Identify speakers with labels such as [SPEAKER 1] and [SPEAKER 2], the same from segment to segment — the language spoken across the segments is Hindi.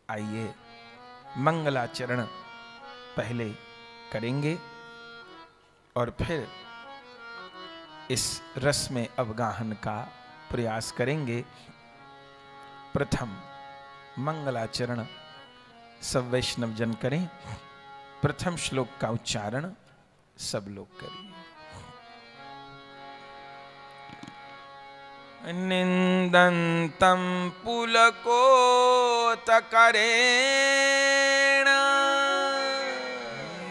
[SPEAKER 1] आइए मंगलाचरण पहले करेंगे और फिर इस रस में अवगाहन का प्रयास करेंगे। प्रथम मंगलाचरण सब वैष्णव जन करें। प्रथम श्लोक का उच्चारण सब लोग करिए। निंदन्तं पुलकोतकरेण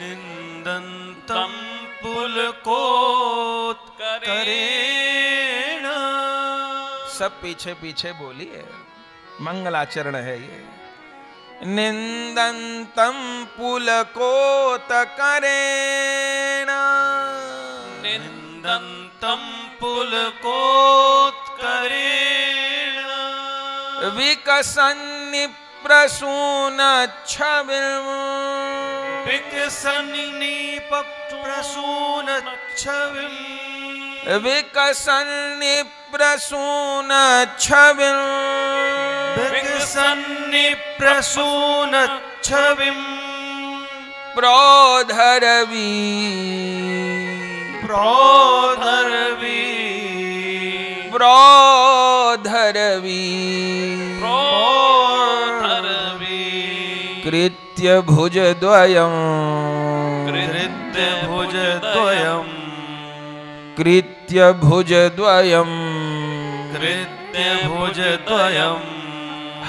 [SPEAKER 2] निंदन्तं पुलकोतकरेण।
[SPEAKER 1] सब पीछे पीछे बोलिए, मंगलाचरण है ये। निंदन्तं पुलकोतकरेण
[SPEAKER 2] निंदन्तं पुलकोतकरेण
[SPEAKER 1] विकसन्निप्रसूनच्छविम्
[SPEAKER 2] विकसन्निप्रसूनच्छविम्
[SPEAKER 1] विकसन्निप्रसूनच्छविम्
[SPEAKER 2] विकसन्निप्रसूनच्छविम्
[SPEAKER 1] प्रोधरवी
[SPEAKER 2] प्रोधरवी
[SPEAKER 1] प्रोधरवी
[SPEAKER 2] प्रोधरवी
[SPEAKER 1] कृत्य भुजद्वयम्
[SPEAKER 2] कृत्य भुजद्वयम्
[SPEAKER 1] कृत्य भुजद्वयम्
[SPEAKER 2] कृत्य भुजद्वयम्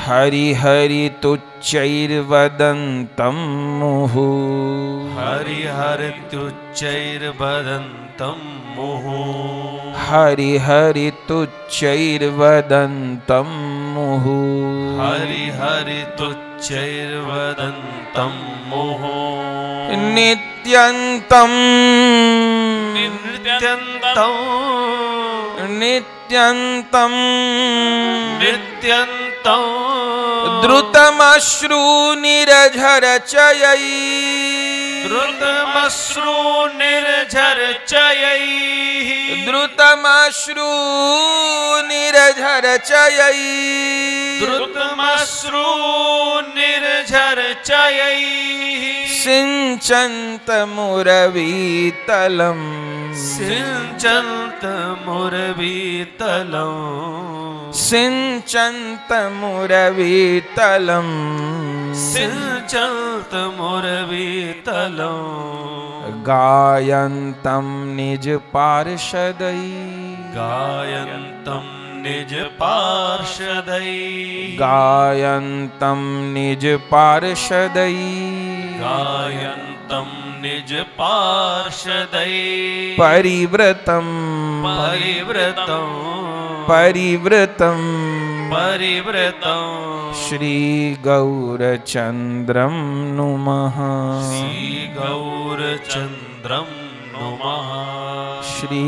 [SPEAKER 1] हरिहरि तुच्चैर्वदन्तं मुहुः
[SPEAKER 2] हरिहरि तुच्चैर्वदन्तं मुहुः
[SPEAKER 1] हरिहरि तुच्चैर्वदन्तं मुहुः
[SPEAKER 2] हरिहरि तुच्चैर्वदन्तं मुहुः
[SPEAKER 1] नित्यन्तं
[SPEAKER 2] नित्यन्तं
[SPEAKER 1] नित्यन्तं
[SPEAKER 2] नित्यन्तं
[SPEAKER 1] द्रुतमश्रु निरझरचयै
[SPEAKER 2] द्रुतमश्रु निर्झरचयैः
[SPEAKER 1] द्रुतमश्रु निरझरचयै
[SPEAKER 2] द्रुतमश्रु निर्झरचयैः
[SPEAKER 1] सिञ्चन्तमुरवीतलम्
[SPEAKER 2] सिञ्चन्तमुरवीतलम्
[SPEAKER 1] सिञ्चन्तमुरवीतलम्
[SPEAKER 2] सिञ्चन्तमुरवीतलम्
[SPEAKER 1] गायन्तं निज पार्षदै
[SPEAKER 2] गायन्तं निज पार्षदै
[SPEAKER 1] गायन्तं निज पार्षदै
[SPEAKER 2] गायन्तं निज पार्षदै
[SPEAKER 1] परिव्रतं
[SPEAKER 2] परिव्रतं
[SPEAKER 1] परिव्रतं
[SPEAKER 2] परिव्रतं
[SPEAKER 1] श्री गौरचन्द्रं नुमः
[SPEAKER 2] श्री गौरचन्द्रं नुमः
[SPEAKER 1] श्री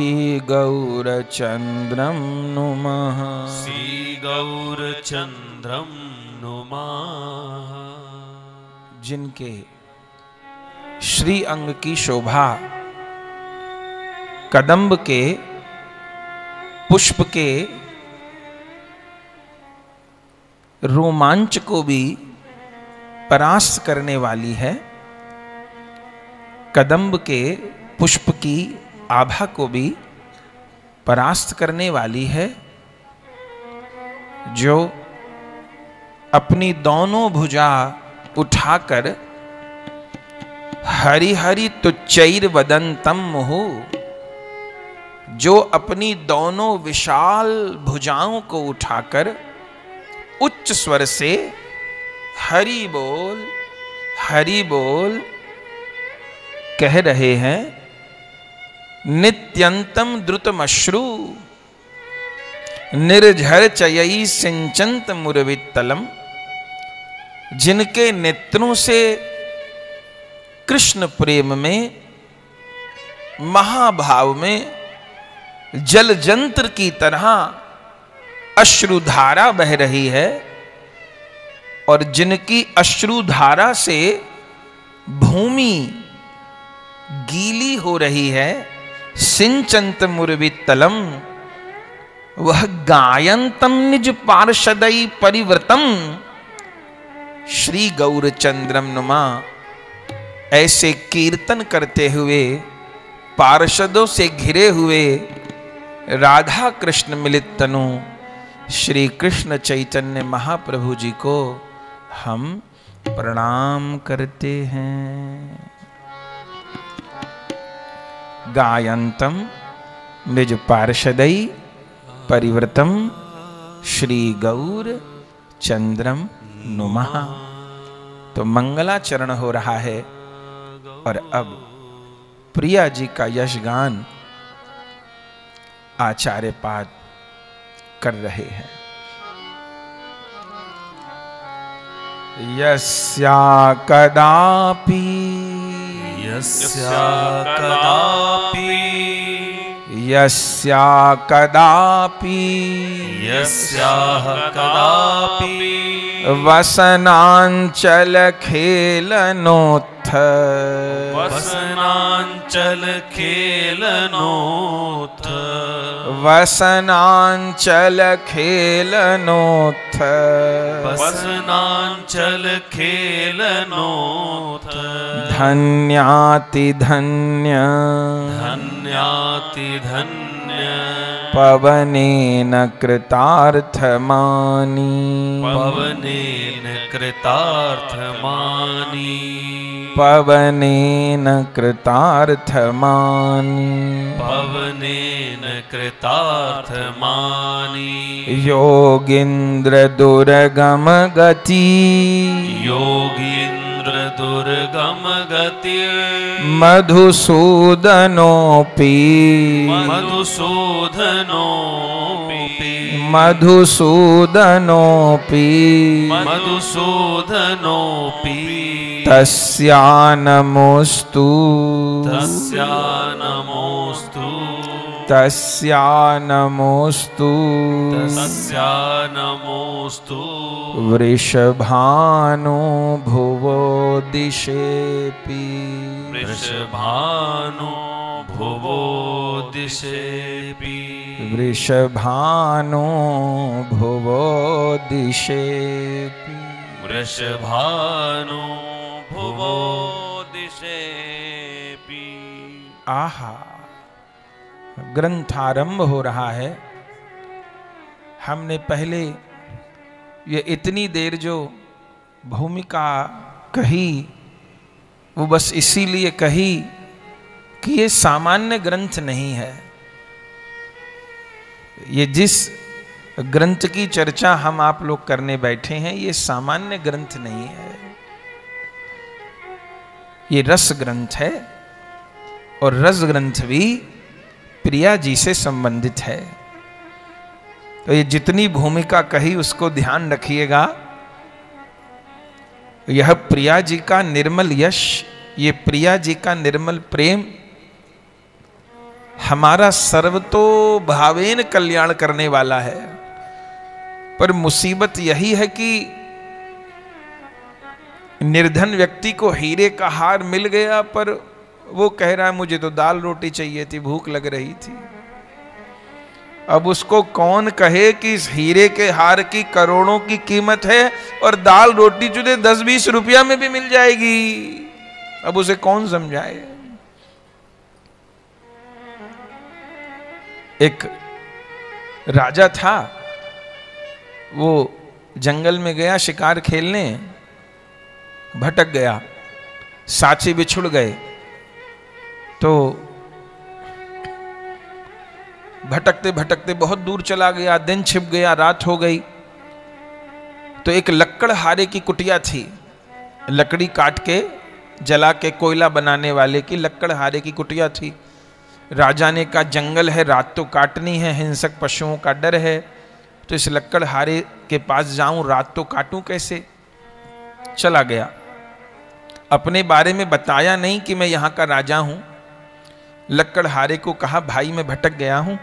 [SPEAKER 1] गौरचन्द्रं नुमः
[SPEAKER 2] श्री गौरचन्द्रं नुमः।
[SPEAKER 1] जिनके श्री अंग की शोभा कदम्ब के पुष्प के रोमांच को भी परास्त करने वाली है, कदम्ब के पुष्प की आभा को भी परास्त करने वाली है, जो अपनी दोनों भुजा उठाकर हरि हरि तुच्चैर वदंतम मुहुः, जो अपनी दोनों विशाल भुजाओं को उठाकर उच्च स्वर से हरि बोल कह रहे हैं। नित्यंतम द्रुतमश्रु निर्झर चयई सिंचंत मुरवित्तलम, जिनके नेत्रों से कृष्ण प्रेम में महाभाव में जल जंत्र की तरह अश्रुधारा बह रही है और जिनकी अश्रुधारा से भूमि गीली हो रही है। सिंचंत मुरवित्तलम, वह गायंतम निज पार्षदई परिव्रतम श्री गौर चंद्रम नुमा, ऐसे कीर्तन करते हुए पार्षदों से घिरे हुए राधा कृष्ण मिलित तनु श्री कृष्ण चैतन्य महाप्रभु जी को हम प्रणाम करते हैं। गायंतम निज पार्षदई परिव्रतम श्री गौर चंद्रम नुमः। तो मंगलाचरण हो रहा है और अब प्रिया जी का यशगान आचार्य पाद कर रहे हैं। यस्या कदापि
[SPEAKER 2] यस्या कदापि
[SPEAKER 1] यस्या कदापि
[SPEAKER 2] यस्याः कदापि
[SPEAKER 1] वसनांचल खेलनोत्थ
[SPEAKER 2] वसनांचल खेलनोत्थ
[SPEAKER 1] वसनांचल खेलनोत्थ
[SPEAKER 2] वसनांचल खेलनोत्थ
[SPEAKER 1] धन्याति धन्य
[SPEAKER 2] धन्याति धन्य
[SPEAKER 1] पवनेन कृतार्थमानि
[SPEAKER 2] पवनेन कृतार्थमानि
[SPEAKER 1] पवनेन कृतार्थमानि
[SPEAKER 2] पवनेन कृतार्थमानि
[SPEAKER 1] योगीन्द्र दुर्गम गति
[SPEAKER 2] योगीन्द्र दुर्गम गति
[SPEAKER 1] मधुसूदनोऽपि
[SPEAKER 2] मधुसूदनोऽपि
[SPEAKER 1] मधुसूदनोऽपि
[SPEAKER 2] मधुसूदनोऽपि
[SPEAKER 1] तस्या नमोस्तु
[SPEAKER 2] तस्या नमोस्तु
[SPEAKER 1] तस्या नमोस्तु
[SPEAKER 2] तस्या नमोस्तु
[SPEAKER 1] वृषभानो भुवो दिशेऽपि
[SPEAKER 2] वृषभानो भुवो दिशेऽपि
[SPEAKER 1] वृषभानो भुवो दिशेऽपि
[SPEAKER 2] वृषभानो भुवो दिशेऽपि।
[SPEAKER 1] आहा, ग्रंथारंभ हो रहा है। हमने पहले ये इतनी देर जो भूमिका कही वो बस इसीलिए कही कि ये सामान्य ग्रंथ नहीं है। ये जिस ग्रंथ की चर्चा हम आप लोग करने बैठे हैं ये सामान्य ग्रंथ नहीं है, ये रस ग्रंथ है और रस ग्रंथ भी प्रिया जी से संबंधित है। तो ये जितनी भूमिका कही उसको ध्यान रखिएगा। यह प्रिया जी का निर्मल यश, ये प्रिया जी का निर्मल प्रेम हमारा सर्वतो भावेन कल्याण करने वाला है। पर मुसीबत यही है कि निर्धन व्यक्ति को हीरे का हार मिल गया पर वो कह रहा है मुझे तो दाल रोटी चाहिए थी, भूख लग रही थी। अब उसको कौन कहे कि इस हीरे के हार की करोड़ों की कीमत है और दाल रोटी तुझे 10-20 रुपया में भी मिल जाएगी। अब उसे कौन समझाए। एक राजा था, वो जंगल में गया शिकार खेलने, भटक गया, साथी बिछुड़ गए। तो भटकते भटकते बहुत दूर चला गया, दिन छिप गया, रात हो गई। तो एक लकड़हारे की कुटिया थी, लकड़ी काट के जला के कोयला बनाने वाले की लकड़हारे की कुटिया थी। राजा ने कहा जंगल है, रात तो काटनी है, हिंसक पशुओं का डर है, तो इस लकड़हारे के पास जाऊं, रात तो काटूं कैसे। चला गया, अपने बारे में बताया नहीं कि मैं यहाँ का राजा हूं। लकड़हारे को कहा भाई मैं भटक गया हूं,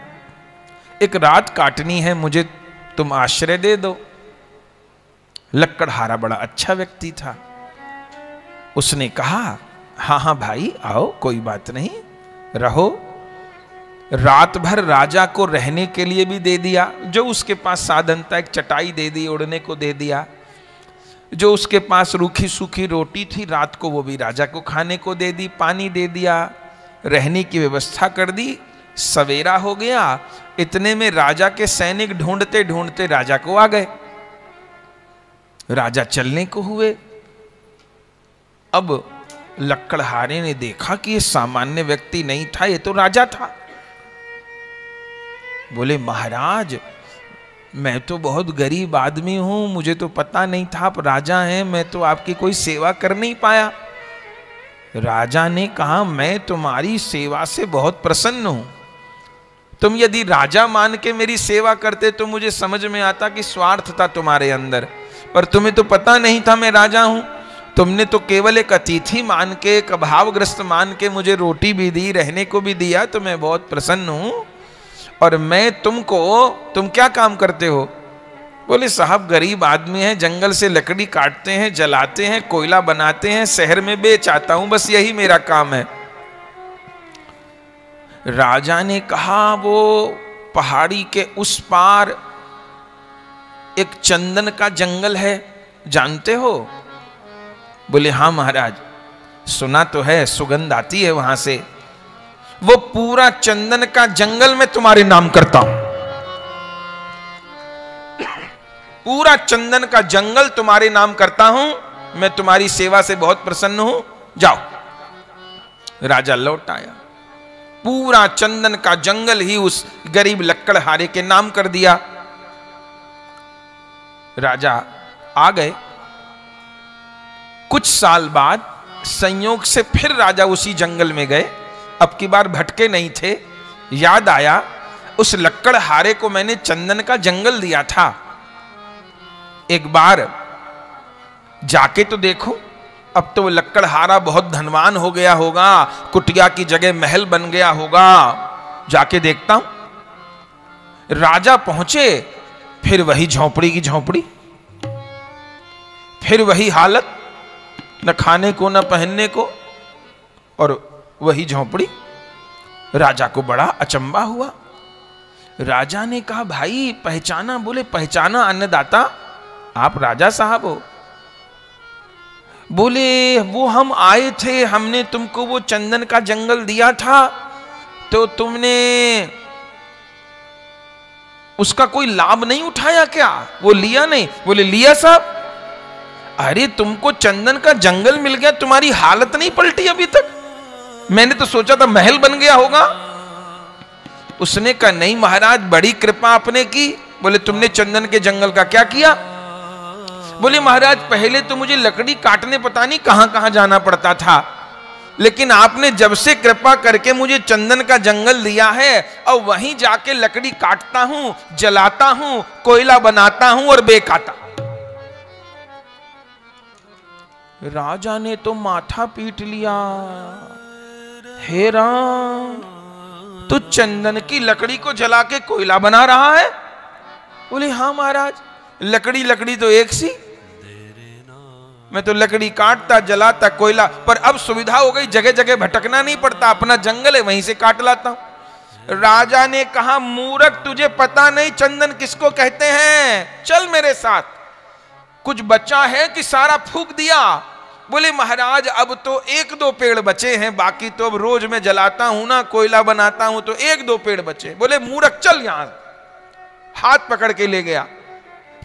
[SPEAKER 1] एक रात काटनी है, मुझे तुम आश्रय दे दो। लकड़हारा बड़ा अच्छा व्यक्ति था, उसने कहा हाँ हाँ भाई आओ, कोई बात नहीं, रहो। रात भर राजा को रहने के लिए भी दे दिया, जो उसके पास साधन था, एक चटाई दे दी, उड़ने को दे दिया। जो उसके पास रूखी सूखी रोटी थी रात को वो भी राजा को खाने को दे दी, पानी दे दिया, रहने की व्यवस्था कर दी। सवेरा हो गया, इतने में राजा के सैनिक ढूंढते ढूंढते राजा को आ गए। राजा चलने को हुए। अब लक्कड़हारे ने देखा कि ये सामान्य व्यक्ति नहीं था, ये तो राजा था। बोले महाराज मैं तो बहुत गरीब आदमी हूं, मुझे तो पता नहीं था आप राजा हैं, मैं तो आपकी कोई सेवा कर नहीं पाया। राजा ने कहा मैं तुम्हारी सेवा से बहुत प्रसन्न हूं। तुम यदि राजा मान के मेरी सेवा करते तो मुझे समझ में आता कि स्वार्थ था तुम्हारे अंदर, पर तुम्हें तो पता नहीं था मैं राजा हूं। तुमने तो केवल एक अतिथि मान के, एक अभावग्रस्त मान के मुझे रोटी भी दी, रहने को भी दिया, तो मैं बहुत प्रसन्न हूं। और मैं तुम क्या काम करते हो? बोले साहब गरीब आदमी हैं, जंगल से लकड़ी काटते हैं, जलाते हैं, कोयला बनाते हैं, शहर में बेच आता हूं, बस यही मेरा काम है। राजा ने कहा वो पहाड़ी के उस पार एक चंदन का जंगल है, जानते हो? बोले हाँ महाराज, सुना तो है, सुगंध आती है वहां से। वो पूरा चंदन का जंगल मैं तुम्हारे नाम करता हूं, पूरा चंदन का जंगल तुम्हारे नाम करता हूं, मैं तुम्हारी सेवा से बहुत प्रसन्न हूं, जाओ। राजा लौट आया, पूरा चंदन का जंगल ही उस गरीब लक्कड़हारे के नाम कर दिया। राजा आ गए। कुछ साल बाद संयोग से फिर राजा उसी जंगल में गए। अब की बार भटके नहीं थे। याद आया उस लक्कड़हारे को मैंने चंदन का जंगल दिया था, एक बार जाके तो देखो। अब तो लक्कड़हारा बहुत धनवान हो गया होगा, कुटिया की जगह महल बन गया होगा, जाके देखता हूं। राजा पहुंचे, फिर वही झोंपड़ी की झोंपड़ी, फिर वही हालत, न खाने को न पहनने को, और वही झोंपड़ी। राजा को बड़ा अचंबा हुआ। राजा ने कहा भाई पहचाना? बोले पहचाना अन्नदाता, आप राजा साहब हो। बोले वो हम आए थे, हमने तुमको वो चंदन का जंगल दिया था, तो तुमने उसका कोई लाभ नहीं उठाया क्या? वो लिया नहीं? बोले लिया साहब। अरे तुमको चंदन का जंगल मिल गया, तुम्हारी हालत नहीं पलटी अभी तक। मैंने तो सोचा था महल बन गया होगा। उसने कहा नहीं महाराज, बड़ी कृपा आपने की। बोले तुमने चंदन के जंगल का क्या किया? बोले महाराज पहले तो मुझे लकड़ी काटने पता नहीं कहां कहां जाना पड़ता था, लेकिन आपने जब से कृपा करके मुझे चंदन का जंगल दिया है, और वहीं जाके लकड़ी काटता हूं, जलाता हूं, कोयला बनाता हूं और बेकाता। राजा ने तो माथा पीट लिया। हे राम, तू चंदन की लकड़ी को जला के कोयला बना रहा है? बोले हाँ महाराज, लकड़ी तो एक सी, मैं तो लकड़ी काटता, जलाता, कोयला, पर अब सुविधा हो गई, जगह जगह भटकना नहीं पड़ता, अपना जंगल है वहीं से काट लाता हूं। राजा ने कहा मूर्ख, तुझे पता नहीं चंदन किसको कहते हैं, चल मेरे साथ। कुछ बचा है कि सारा फूंक दिया? बोले महाराज अब तो 1-2 पेड़ बचे हैं, बाकी तो अब रोज मैं जलाता हूं ना, कोयला बनाता हूं, तो 1-2 पेड़ बचे। बोले मूर्ख चल यहां। हाथ पकड़ के ले गया,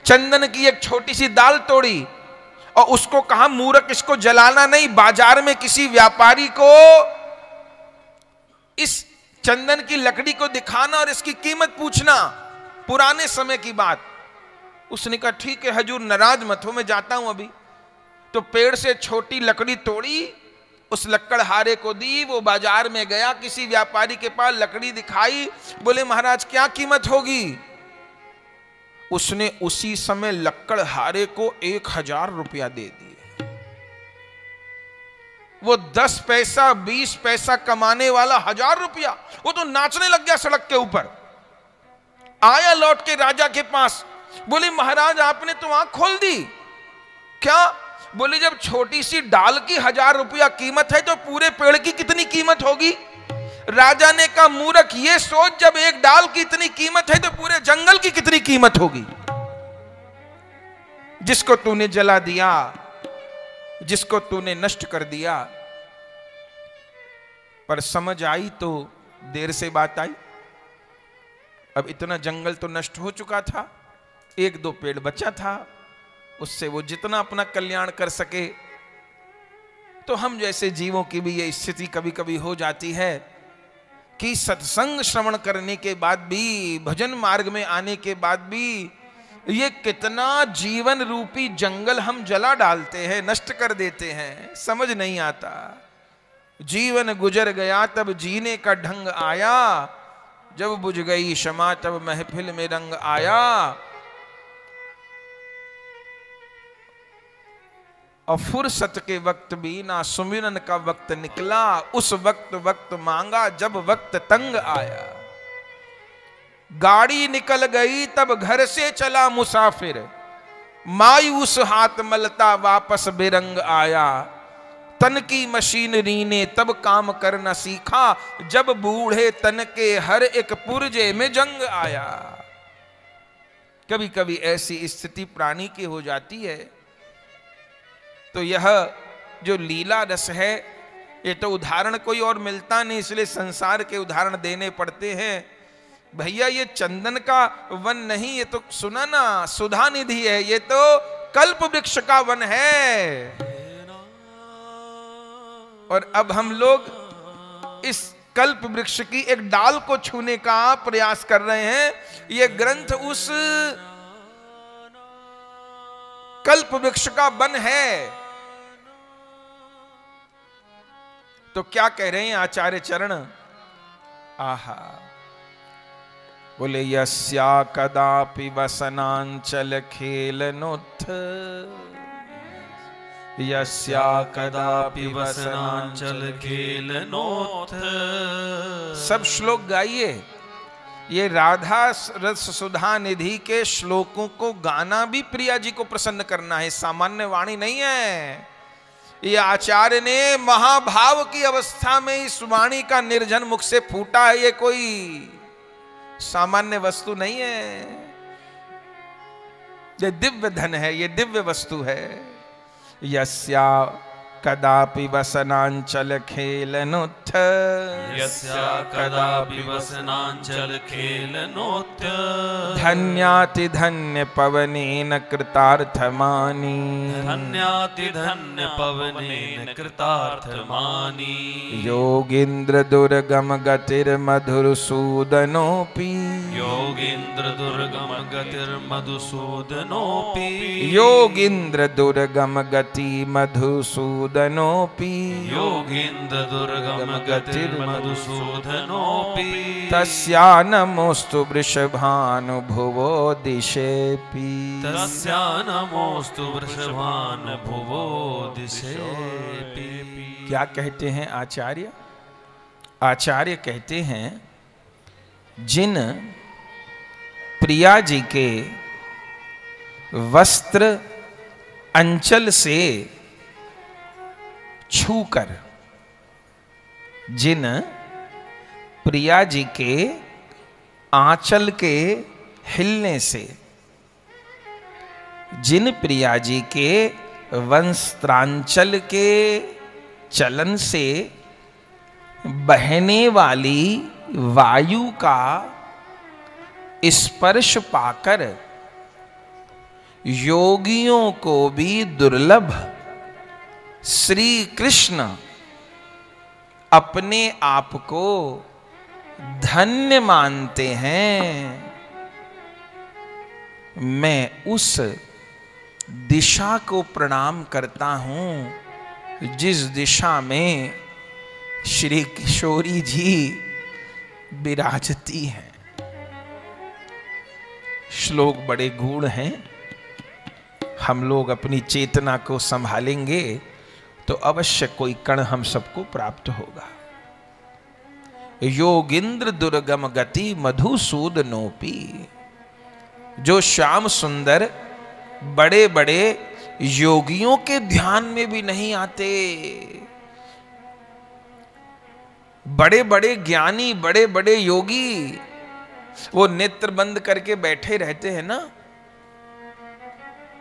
[SPEAKER 1] चंदन की एक छोटी सी दाल तोड़ी और उसको कहा मूर्ख, इसको जलाना नहीं, बाजार में किसी व्यापारी को इस चंदन की लकड़ी को दिखाना और इसकी कीमत पूछना, पुराने समय की बात। उसने कहा ठीक है हजूर, नाराज मत हो, मैं जाता हूं अभी। तो पेड़ से छोटी लकड़ी तोड़ी, उस लक्कड़हारे को दी, वो बाजार में गया, किसी व्यापारी के पास लकड़ी दिखाई। बोले महाराज क्या कीमत होगी? उसने उसी समय लक्कड़हारे को 1000 रुपया दे दिए। वो 10 पैसा 20 पैसा कमाने वाला 1000 रुपया, वो तो नाचने लग गया सड़क के ऊपर। आया लौट के राजा के पास, बोले महाराज आपने तो आंख खोल दी। क्या? बोले जब छोटी सी डाल की 1000 रुपया कीमत है तो पूरे पेड़ की कितनी कीमत होगी? राजा ने कहा मूर्ख, ये सोच जब एक डाल की इतनी कीमत है तो पूरे जंगल की कितनी कीमत होगी। जिसको तूने जला दिया, जिसको तूने नष्ट कर दिया। पर समझ आई तो देर से बात आई। अब इतना जंगल तो नष्ट हो चुका था, एक दो पेड़ बचा था, उससे वो जितना अपना कल्याण कर सके। तो हम जैसे जीवों की भी ये स्थिति कभी कभी हो जाती है कि सत्संग श्रवण करने के बाद भी, भजन मार्ग में आने के बाद भी, ये कितना जीवन रूपी जंगल हम जला डालते हैं, नष्ट कर देते हैं, समझ नहीं आता। जीवन गुजर गया तब जीने का ढंग आया, जब बुझ गई क्षमा तब महफिल में रंग आया। और फुर्सत के वक्त भी ना सुमिरन का वक्त निकला, उस वक्त मांगा जब वक्त तंग आया। गाड़ी निकल गई तब घर से चला मुसाफिर, मायूस हाथ मलता वापस बेरंग आया। तन की मशीनरी ने तब काम करना सीखा, जब बूढ़े तन के हर एक पुर्जे में जंग आया। कभी कभी ऐसी स्थिति प्राणी की हो जाती है। तो यह जो लीला रस है, ये तो उदाहरण कोई और मिलता नहीं, इसलिए संसार के उदाहरण देने पड़ते हैं। भैया ये चंदन का वन नहीं, ये तो सुना ना सुधा निधि है, ये तो कल्प वृक्ष का वन है। और अब हम लोग इस कल्प वृक्ष की एक डाल को छूने का प्रयास कर रहे हैं। ये ग्रंथ उस कल्प वृक्ष का वन है। तो क्या कह रहे हैं आचार्य चरण? आहा, बोले यस्या कदापि वसनांचल खेलनोत्थ,
[SPEAKER 2] यस्या कदापि वसनांचल खेलनोत्थ।
[SPEAKER 1] सब श्लोक गाइए। ये राधा रस सुधा निधि के श्लोकों को गाना भी प्रिया जी को प्रसन्न करना है, सामान्य वाणी नहीं है। ये आचार्य ने महाभाव की अवस्था में इस वाणी का निर्जन मुख से फूटा है, ये कोई सामान्य वस्तु नहीं है। ये दिव्य धन है, ये दिव्य वस्तु है। यस्या कदापि वसनांचल खेलनोत्थ,
[SPEAKER 2] यस्या कदापि वसनांचल खेलनोत्थ।
[SPEAKER 1] धन्याति धन्य पवनेन कृतार्थमानी,
[SPEAKER 2] धन्याति धन्य पवनेन कृतार्थमानी।
[SPEAKER 1] योगीन्द्र दुर्गम गतिर्मधुरसूदनोऽपि,
[SPEAKER 2] योगीन्द्र दुर्गम गतिर्मधुसूदनोऽपि।
[SPEAKER 1] योगीन्द्र दुर्गम गति मधुसूदनोऽपि,
[SPEAKER 2] योगीन्द्र दुर्गम गतिर्मधुसूदनोऽपि।
[SPEAKER 1] तस्या नमोस्तु वृषभानुभुवो दिशेऽपि,
[SPEAKER 2] तस्या नमोस्तु वृषभानुभुवो दिशेऽपि।
[SPEAKER 1] क्या कहते हैं आचार्य? आचार्य कहते हैं जिन प्रिया जी के वस्त्र अंचल से छूकर, जिन प्रिया जी के आंचल के हिलने से, जिन प्रिया जी के वस्त्रांचल के चलन से बहने वाली वायु का स्पर्श पाकर योगियों को भी दुर्लभ श्री कृष्ण अपने आप को धन्य मानते हैं, मैं उस दिशा को प्रणाम करता हूं जिस दिशा में श्री किशोरी जी विराजती हैं। श्लोक बड़े गूढ़ हैं, हम लोग अपनी चेतना को संभालेंगे तो अवश्य कोई कण हम सबको प्राप्त होगा। योगीन्द्र दुर्गम गति मधुसूदनोऽपि, जो श्याम सुंदर बड़े बड़े योगियों के ध्यान में भी नहीं आते, बड़े बड़े ज्ञानी, बड़े बड़े योगी, वो नेत्र बंद करके बैठे रहते हैं ना,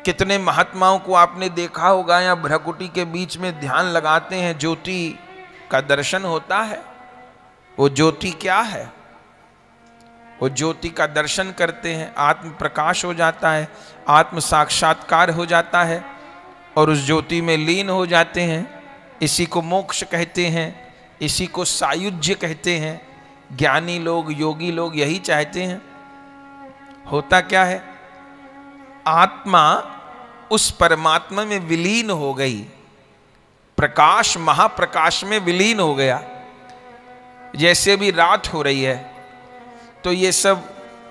[SPEAKER 1] कितने महात्माओं को आपने देखा होगा या भ्रकुटी के बीच में ध्यान लगाते हैं, ज्योति का दर्शन होता है। वो ज्योति क्या है? वो ज्योति का दर्शन करते हैं, आत्म प्रकाश हो जाता है, आत्म साक्षात्कार हो जाता है और उस ज्योति में लीन हो जाते हैं। इसी को मोक्ष कहते हैं, इसी को सायुज्य कहते हैं। ज्ञानी लोग, योगी लोग यही चाहते हैं। होता क्या है? आत्मा उस परमात्मा में विलीन हो गई, प्रकाश महाप्रकाश में विलीन हो गया। जैसे भी रात हो रही है तो ये सब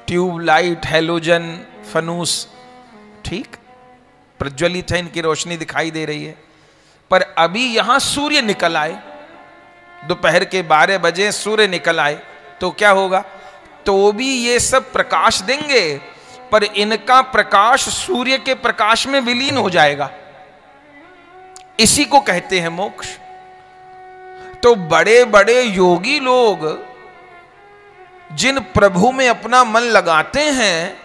[SPEAKER 1] ट्यूबलाइट, हैलोजन, फनूस, ठीक प्रज्वलित है, इनकी रोशनी दिखाई दे रही है। पर अभी यहां सूर्य निकल आए, दोपहर के 12 बजे सूर्य निकल आए तो क्या होगा? तो भी ये सब प्रकाश देंगे, पर इनका प्रकाश सूर्य के प्रकाश में विलीन हो जाएगा। इसी को कहते हैं मोक्ष। तो बड़े बड़े योगी लोग जिन प्रभु में अपना मन लगाते हैं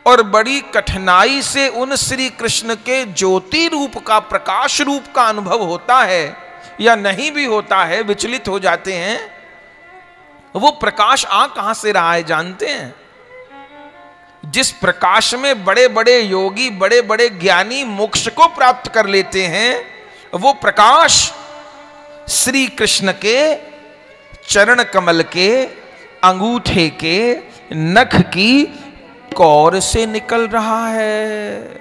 [SPEAKER 1] और बड़ी कठिनाई से उन श्री कृष्ण के ज्योति रूप का, प्रकाश रूप का अनुभव होता है या नहीं भी होता है, विचलित हो जाते हैं। वो प्रकाश आ कहां से रहा है जानते हैं? जिस प्रकाश में बड़े बड़े योगी, बड़े बड़े ज्ञानी मोक्ष को प्राप्त कर लेते हैं, वो प्रकाश श्री कृष्ण के चरण कमल के, अंगूठे के, नख की कौर से निकल रहा है।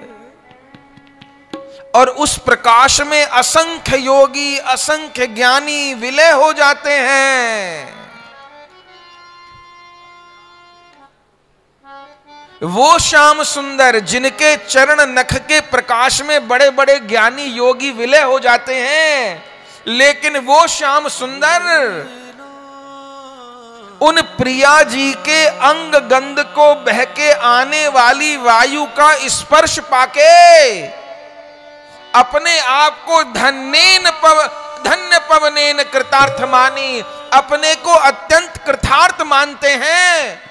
[SPEAKER 1] और उस प्रकाश में असंख्य योगी, असंख्य ज्ञानी विलय हो जाते हैं। वो श्याम सुंदर जिनके चरण नख के प्रकाश में बड़े बड़े ज्ञानी योगी विलय हो जाते हैं, लेकिन वो श्याम सुंदर उन प्रिया जी के अंग गंध को बहके आने वाली वायु का स्पर्श पाके अपने आप को धन्य पवनेन कृतार्थ मानी, अपने को अत्यंत कृतार्थ मानते हैं।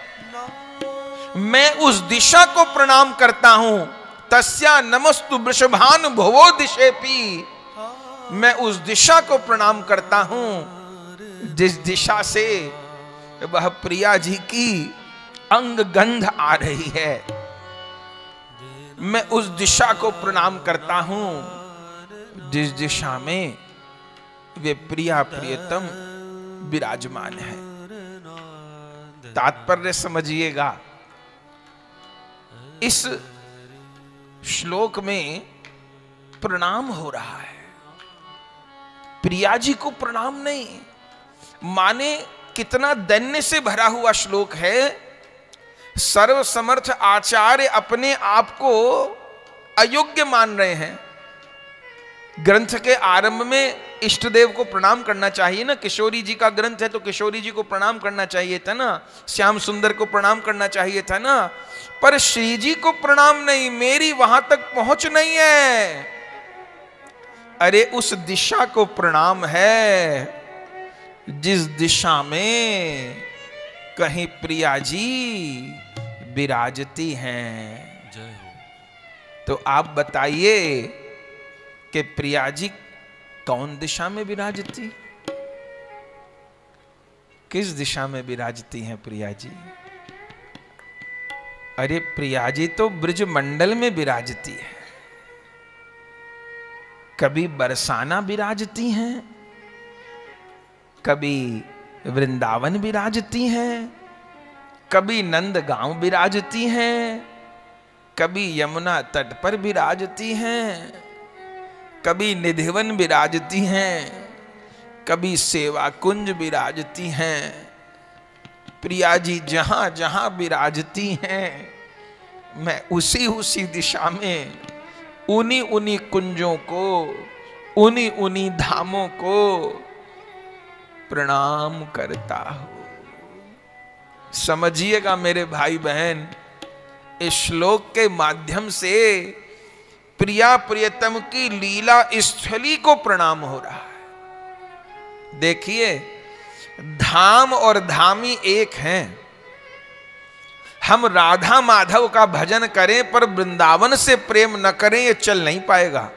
[SPEAKER 1] मैं उस दिशा को प्रणाम करता हूं। तस्या नमस्तु वृषभान भुवो दिशेपि। मैं उस दिशा को प्रणाम करता हूं जिस दिशा से वह प्रिया जी की अंग गंध आ रही है। मैं उस दिशा को प्रणाम करता हूं जिस दिशा में वे प्रिया प्रियतम विराजमान है। तात्पर्य समझिएगा, इस श्लोक में प्रणाम हो रहा है, प्रिया जी को प्रणाम नहीं। माने कितना दैन्य से भरा हुआ श्लोक है। सर्व समर्थ आचार्य अपने आप को अयोग्य मान रहे हैं। ग्रंथ के आरंभ में इष्ट देव को प्रणाम करना चाहिए ना। किशोरी जी का ग्रंथ है तो किशोरी जी को प्रणाम करना चाहिए था ना, श्याम सुंदर को प्रणाम करना चाहिए था ना। पर श्री जी को प्रणाम नहीं, मेरी वहां तक पहुंच नहीं है। अरे उस दिशा को प्रणाम है जिस दिशा में कहीं प्रिया जी विराजती हैं।
[SPEAKER 2] जय हो।
[SPEAKER 1] तो आप बताइए कि प्रिया जी कौन दिशा में विराजती, किस दिशा में विराजती हैं प्रिया जी? अरे प्रिया जी तो ब्रज मंडल में विराजती है। कभी बरसाना विराजती हैं, कभी वृंदावन विराजती हैं, कभी नंदगांव विराजती हैं, कभी यमुना तट पर विराजती हैं, कभी निधिवन विराजती हैं, कभी सेवा कुंज विराजती हैं। प्रिया जी जहां जहां विराजती हैं, मैं उसी उसी दिशा में उन्हीं उन्हीं कुंजों को, उन्हीं उन्हीं धामों को प्रणाम करता हूं। समझिएगा मेरे भाई बहन, इस श्लोक के माध्यम से प्रिया प्रियतम की लीला स्थली को प्रणाम हो रहा है। देखिए, धाम और धामी एक हैं। हम राधा माधव का भजन करें पर वृंदावन से प्रेम न करें, ये चल नहीं पाएगा।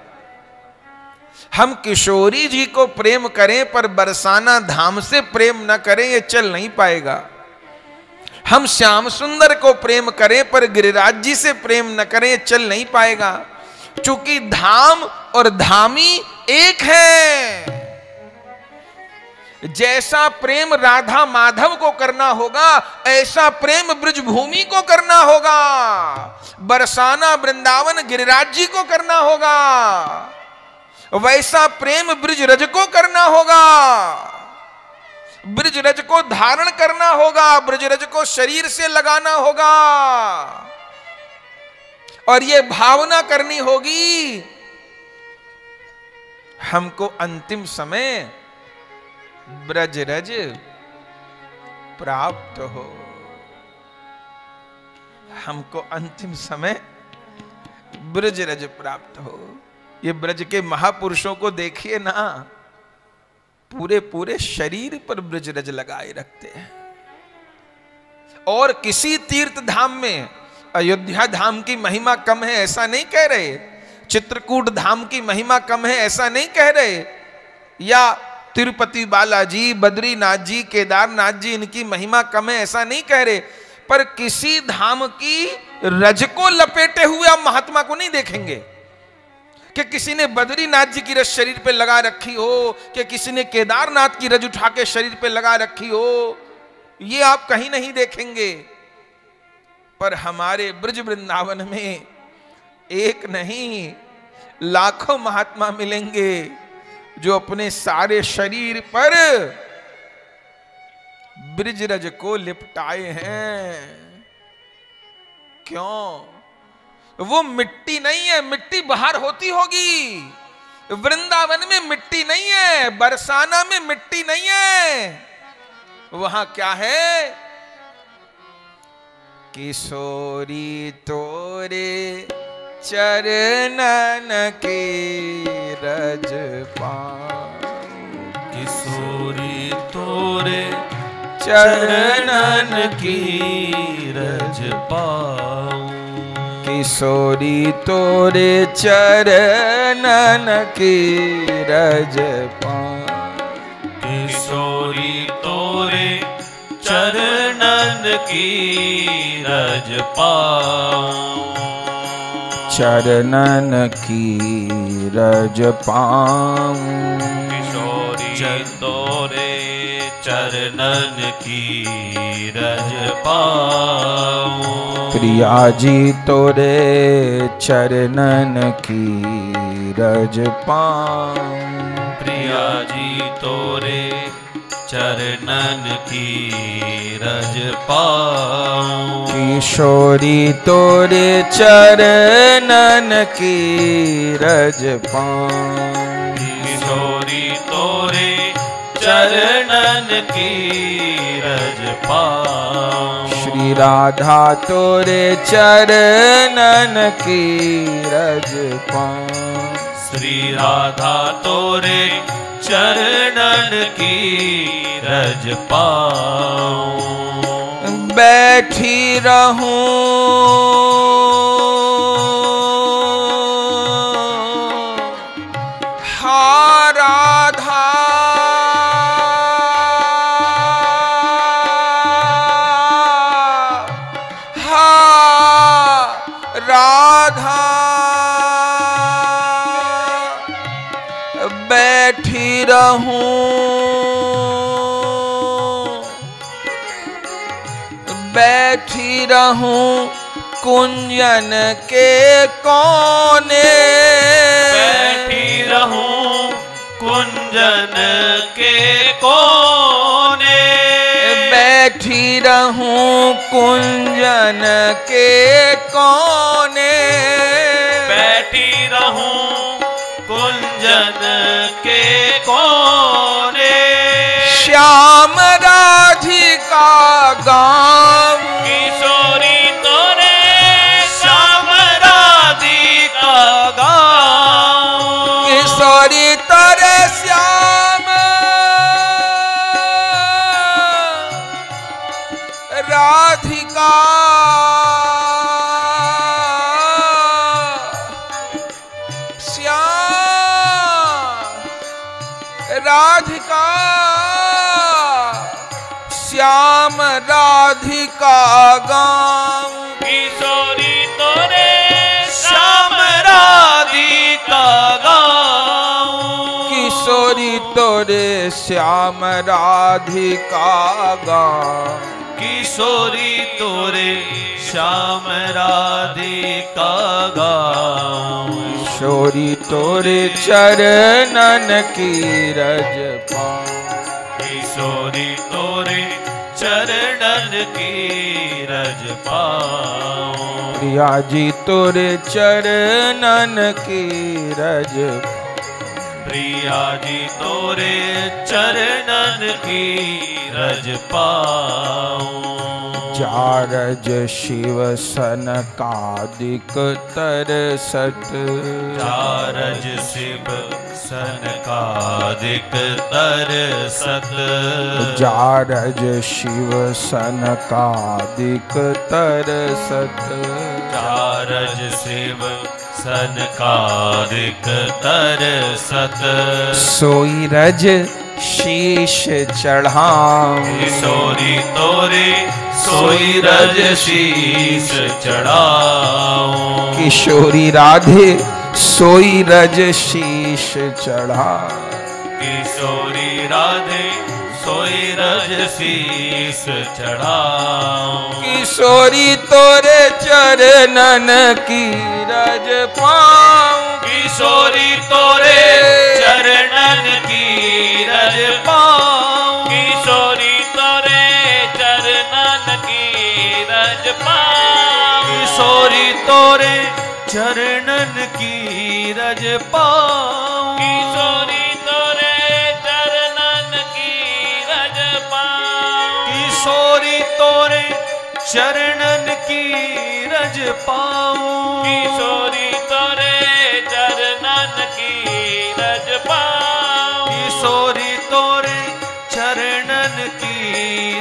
[SPEAKER 1] हम किशोरी जी को प्रेम करें पर बरसाना धाम से प्रेम न करें, ये चल नहीं पाएगा। हम श्याम सुंदर को प्रेम करें पर गिरिराज जी से प्रेम न करें, ये चल नहीं पाएगा। क्योंकि धाम और धामी एक है। जैसा प्रेम राधा माधव को करना होगा, ऐसा प्रेम ब्रजभूमि को करना होगा, बरसाना वृंदावन गिरिराज जी को करना होगा, वैसा प्रेम ब्रजरज को करना होगा। ब्रजरज को धारण करना होगा, ब्रजरज को शरीर से लगाना होगा, और ये भावना करनी होगी हमको अंतिम समय ब्रजरज प्राप्त हो। हमको अंतिम समय ब्रजरज प्राप्त हो। ये ब्रज के महापुरुषों को देखिए ना, पूरे पूरे शरीर पर ब्रजरज लगाए रखते हैं। और किसी तीर्थ धाम में, अयोध्या धाम की महिमा कम है ऐसा नहीं कह रहे, चित्रकूट धाम की महिमा कम है ऐसा नहीं कह रहे, या तिरुपति बालाजी, बद्रीनाथ जी, केदारनाथ जी इनकी महिमा कम है ऐसा नहीं कह रहे, पर किसी धाम की रज को लपेटे हुए आप महात्मा को नहीं देखेंगे कि किसी ने बद्रीनाथ जी की रज शरीर पे लगा रखी हो, कि किसी ने केदारनाथ की रज उठा के शरीर पे लगा रखी हो, ये आप कहीं नहीं देखेंगे। पर हमारे ब्रज वृंदावन में एक नहीं लाखों महात्मा मिलेंगे जो अपने सारे शरीर पर ब्रजरज को लिपटाए हैं। क्यों? वो मिट्टी नहीं है, मिट्टी बाहर होती होगी, वृंदावन में मिट्टी नहीं है, बरसाना में मिट्टी नहीं है। वहां क्या है? किशोरी तोरे चरणन के रज पाऊं,
[SPEAKER 2] किशोरी तोरे चरणन की रज पाऊं,
[SPEAKER 1] किशोरी तोरे चरणन की रज पाऊं,
[SPEAKER 2] किशोरी तोरे चरणन की रज पाऊं,
[SPEAKER 1] चरणन की रज पाऊं,
[SPEAKER 2] किशोरी तोरे चरणन की रज पाऊं,
[SPEAKER 1] प्रिया जी तोरे चरणन की रज पाऊं,
[SPEAKER 2] प्रिया जी तोरे चरणन की रज पाऊं,
[SPEAKER 1] किशोरी तोरे चरणन की रज पाऊं,
[SPEAKER 2] किशोरी तोरे चरणन की रज पाऊं,
[SPEAKER 1] श्री राधा तोरे चरणन की रज पाऊं,
[SPEAKER 2] श्री राधा तोरे चरणन की रज पाऊं,
[SPEAKER 1] बैठी रहूं हा राधा, हा राधा, बैठी रहूं, बैठी रहूं कुंजन के कोने,
[SPEAKER 2] बैठी रहूं कुंजन के कोने,
[SPEAKER 1] बैठी रहूं कुंजन के कोने,
[SPEAKER 2] बैठी रहूं कुंजन के कोने,
[SPEAKER 1] श्याम राधिका गाँव,
[SPEAKER 2] किशोरी तोरे श्याम राधिका गाऊं,
[SPEAKER 1] किशोरी तोरे श्याम राधिका राधिका, श्याम राधिका गाऊं।
[SPEAKER 2] किशोरी तोरे श्याम राधिका गाऊं।
[SPEAKER 1] किशोरी तोरे श्याम राधिका गाऊं।
[SPEAKER 2] किशोरी तोरे श्याम राधिका गाऊं।
[SPEAKER 1] किशोरी तोरे चरणन की रज पाऊं।
[SPEAKER 2] किशोरी तोरे चरणन की रज पाऊं।
[SPEAKER 1] प्रिया जी तोरे चरणन की रज।
[SPEAKER 2] प्रिया जी तोरे चरणन की रज पाऊं।
[SPEAKER 1] जारज शिव सनकादिक तरसत।
[SPEAKER 2] जारज शिव सनकादिक तरसत।
[SPEAKER 1] जारज शिव सनकादिक तरसत।
[SPEAKER 2] जारज शिव सनकादिक तरसत।
[SPEAKER 1] सोई रज शीश चढ़ाऊं।
[SPEAKER 2] किशोरी तोरे सोई रज शीश चढ़ाऊं।
[SPEAKER 1] किशोरी राधे सोई रज शीश चढ़ा।
[SPEAKER 2] किशोरी राधे सोई रज शीश चढ़ाऊं।
[SPEAKER 1] किशोरी तोरे चरणन की रज पाऊं।
[SPEAKER 2] किशोरी तोरे चरणन की रज पाऊं। किशोरी तोरे चरणन की रज पाऊं। किशोरी तोरे चरणन की रज पाऊं। किशोरी तोरे चरणन की रज पाऊं। किशोरी तोरे चरणन की रज पाऊं। किशोरी तोरे चरणन की रज पाऊं। किशोरी तोरे चरणन की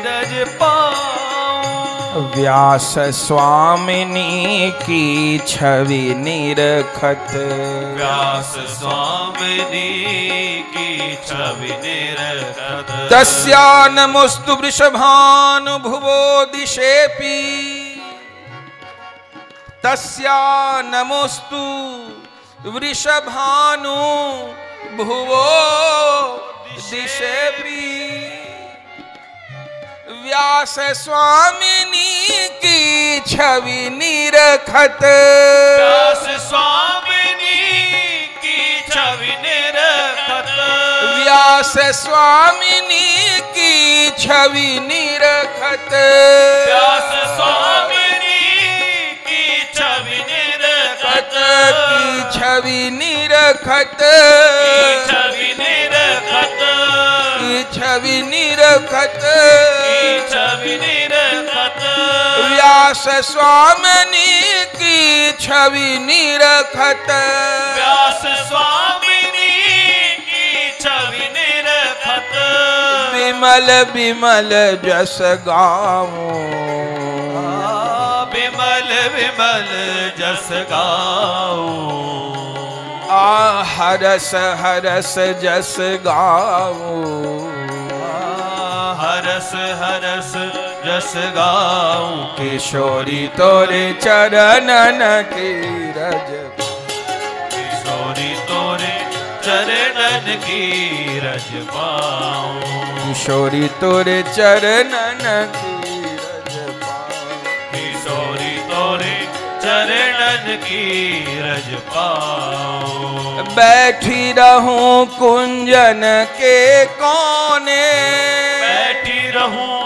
[SPEAKER 2] रज पाऊं।
[SPEAKER 1] व्यास स्वामिनी की छवि निरखत।
[SPEAKER 2] व्यास स्वामिनी की छवि निरखत।
[SPEAKER 1] तस्या नमोस्तु वृषभानुभुवो दिशेपि। तस्या नमोस्तु वृषभानु भुवो दिशेपि। व्यास स्वामिनी की छवि निरखत।
[SPEAKER 2] व्यास स्वामिनी की छवि निरखत।
[SPEAKER 1] व्यास स्वामिनी की छवि निरखत।
[SPEAKER 2] व्यास स्वामिनी की छवि निरखत।
[SPEAKER 1] की छवि निरखत।
[SPEAKER 2] छवि निरखत।
[SPEAKER 1] छवि निरखत।
[SPEAKER 2] छवि निरखत।
[SPEAKER 1] व्यास स्वामिनी की छवि निरखत।
[SPEAKER 2] व्यास स्वामिनी की छवि निरखत।
[SPEAKER 1] विमल विमल जस गाऊं।
[SPEAKER 2] विमल विमल जस गाऊं।
[SPEAKER 1] हरस हरस जस गाऊं।
[SPEAKER 2] हरस हरस जस गाऊं।
[SPEAKER 1] किशोरी तोरे चरणन की रज।
[SPEAKER 2] किशोरी तोरे चरणन की रज पाऊं।
[SPEAKER 1] किशोरी तोरे चरणन की रज पाऊं।
[SPEAKER 2] किशोरी तोरे चरणन की रज पाऊं।
[SPEAKER 1] बैठी रहूं कुंजन के कोने।
[SPEAKER 2] बैठी रहूं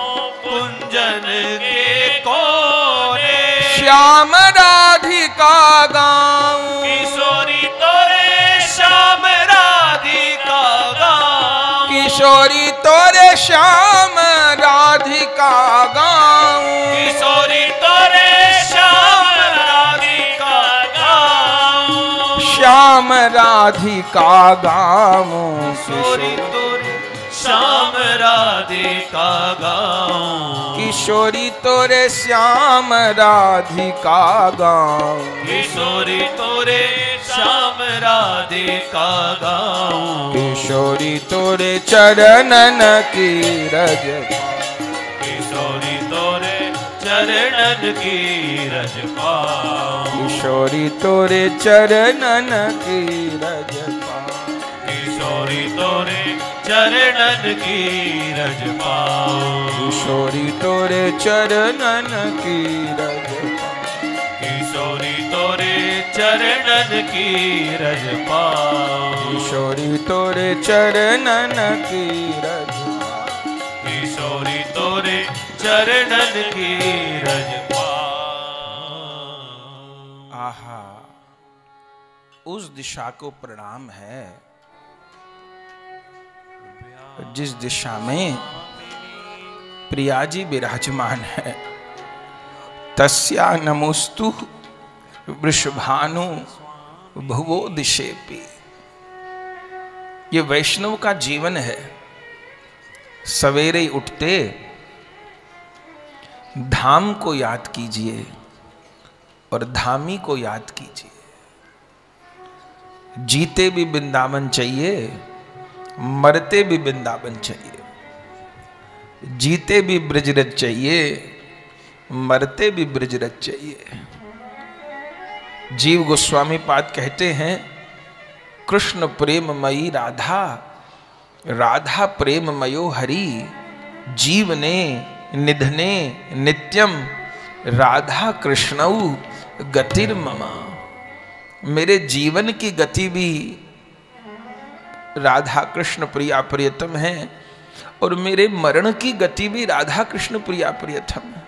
[SPEAKER 2] कुंजन के कोने।
[SPEAKER 1] श्याम राधिका गाऊं।
[SPEAKER 2] किशोरी तोरे श्याम राधिका गाऊं।
[SPEAKER 1] किशोरी तोरे श्याम राधिका गाऊं।
[SPEAKER 2] किशोरी तोरे श्याम राधिका गाऊं।
[SPEAKER 1] श्याम राधिका गाऊं।
[SPEAKER 2] किशोरी तोरे श्याम राधिका गाऊं।
[SPEAKER 1] किशोरी तोरे श्याम राधिका गाऊं।
[SPEAKER 2] किशोरी तोरे श्याम राधिका गाऊं।
[SPEAKER 1] किशोरी तोरे चरणन की रज पाऊं,
[SPEAKER 2] किशोरी तोरे चरणन की रज पाऊं,
[SPEAKER 1] किशोरी तोरे चरणन की रज पाऊं,
[SPEAKER 2] किशोरी तोरे चरणन की रज पाऊं,
[SPEAKER 1] किशोरी तोरे चरणन की रज पाऊं,
[SPEAKER 2] किशोरी तोरे चरणन की रज पाऊं,
[SPEAKER 1] किशोरी तोरे चरणन की रज पाऊं,
[SPEAKER 2] किशोरी तोरे चरणन की रज पाऊं।
[SPEAKER 1] आहा, उस दिशा को प्रणाम है जिस दिशा में प्रिया जी विराजमान है। तस्या नमोस्तु वृषभानु भुवो दिशेपि। ये वैष्णव का जीवन है। सवेरे उठते धाम को याद कीजिए और धामी को याद कीजिए। जीते भी वृंदावन चाहिए, मरते भी वृंदावन चाहिए। जीते भी ब्रजरज चाहिए, मरते भी ब्रजरज चाहिए। जीव गोस्वामी पाद कहते हैं, कृष्ण प्रेममयी राधा, राधा प्रेममयो हरि। जीवने निधने नित्यम राधा कृष्णऊ गतिर्ममा। मेरे जीवन की गति भी राधा कृष्ण प्रिया प्रियतम है और मेरे मरण की गति भी राधा कृष्ण प्रिया प्रियतम है।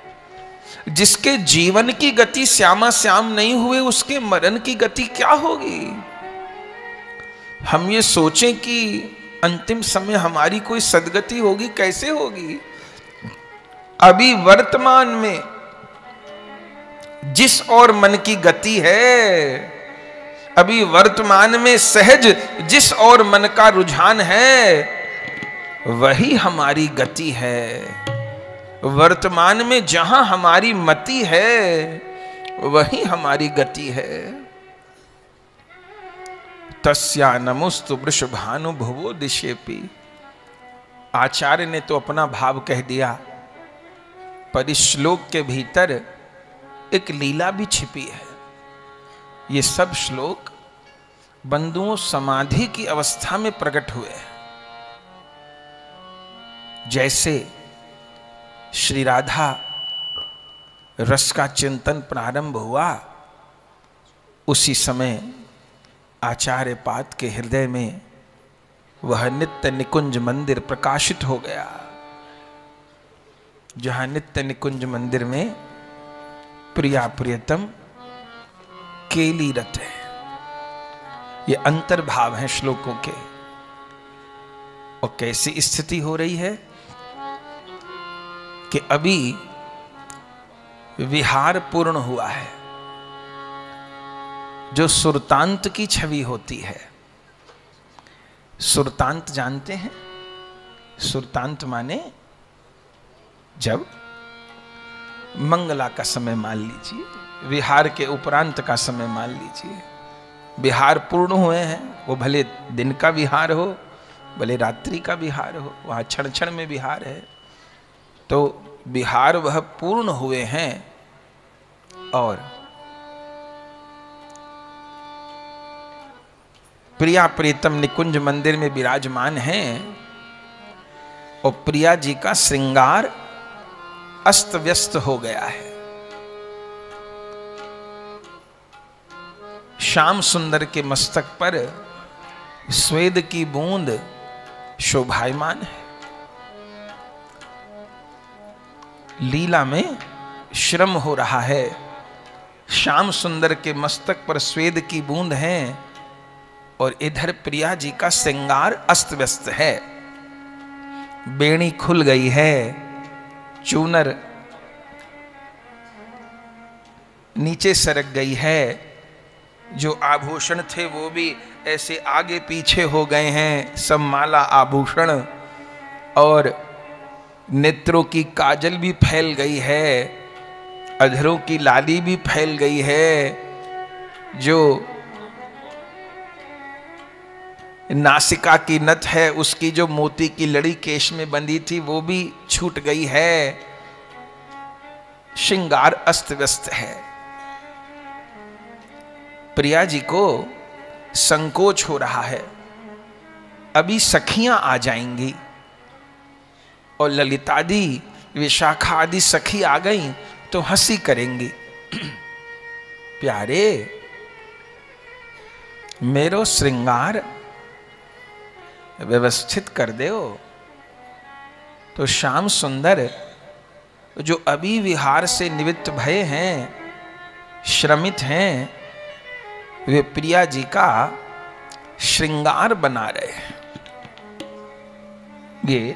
[SPEAKER 1] जिसके जीवन की गति श्यामा श्याम नहीं हुए, उसके मरण की गति क्या होगी? हम ये सोचें कि अंतिम समय हमारी कोई सदगति होगी, कैसे होगी? अभी वर्तमान में जिस और मन की गति है, अभी वर्तमान में सहज जिस और मन का रुझान है, वही हमारी गति है। वर्तमान में जहां हमारी मति है, वही हमारी गति है। तस्या नमोस्तु वृषभानु भुवो दिशेपि। आचार्य ने तो अपना भाव कह दिया, पर इस श्लोक के भीतर एक लीला भी छिपी है। ये सब श्लोक बंधुओं समाधि की अवस्था में प्रकट हुए हैं। जैसे श्री राधा रस का चिंतन प्रारंभ हुआ, उसी समय आचार्य पाद के हृदय में वह नित्य निकुंज मंदिर प्रकाशित हो गया, जहां नित्य निकुंज मंदिर में प्रिया प्रियतम केलीरत है। ये अंतर्भाव है श्लोकों के। और कैसी स्थिति हो रही है कि अभी विहार पूर्ण हुआ है। जो सुरतांत की छवि होती है, सुरतांत जानते हैं? सुरतांत माने जब मंगला का समय मान लीजिए, विहार के उपरांत का समय मान लीजिए, विहार पूर्ण हुए हैं। वो भले दिन का विहार हो, भले रात्रि का विहार हो, वहां क्षण क्षण में विहार है। तो विहार वह पूर्ण हुए हैं और प्रिया प्रीतम निकुंज मंदिर में विराजमान हैं और प्रिया जी का श्रृंगार अस्त व्यस्त हो गया है। श्याम सुंदर के मस्तक पर स्वेद की बूंद शोभायमान है। लीला में श्रम हो रहा है। श्याम सुंदर के मस्तक पर स्वेद की बूंद है और इधर प्रिया जी का श्रृंगार अस्त व्यस्त है। बेणी खुल गई है, चूनर नीचे सरक गई है, जो आभूषण थे वो भी ऐसे आगे पीछे हो गए हैं, सब माला आभूषण, और नेत्रों की काजल भी फैल गई है, अधरों की लाली भी फैल गई है, जो नासिका की नथ है, उसकी जो मोती की लड़ी केश में बंधी थी वो भी छूट गई है। श्रृंगार अस्त व्यस्त है। प्रिया जी को संकोच हो रहा है, अभी सखियां आ जाएंगी और ललितादि विशाखा आदि सखी आ गई तो हंसी करेंगी। प्यारे, मेरो श्रृंगार व्यवस्थित कर दो। तो श्याम सुंदर जो अभी विहार से निवृत्त भये हैं, श्रमित हैं, वे प्रिया जी का श्रृंगार बना रहे हैं। ये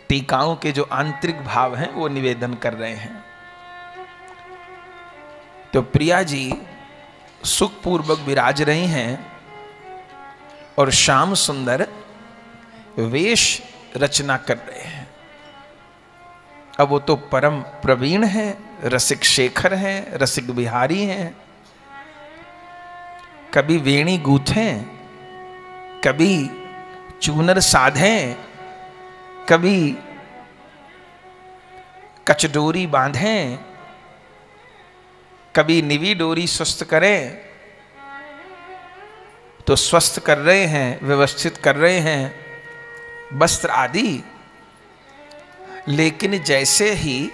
[SPEAKER 1] टीकाओं के जो आंतरिक भाव हैं वो निवेदन कर रहे हैं। तो प्रिया जी सुखपूर्वक विराज रही हैं और श्याम सुंदर वेश रचना कर रहे हैं। अब वो तो परम प्रवीण हैं, रसिक शेखर हैं, रसिक बिहारी हैं। कभी वेणी गूथें, कभी चूनर साधें, कभी कचडोरी बांधें, कभी निवी डोरी स्वस्थ करें। तो स्वस्थ कर रहे हैं, व्यवस्थित कर रहे हैं वस्त्र आदि। लेकिन जैसे ही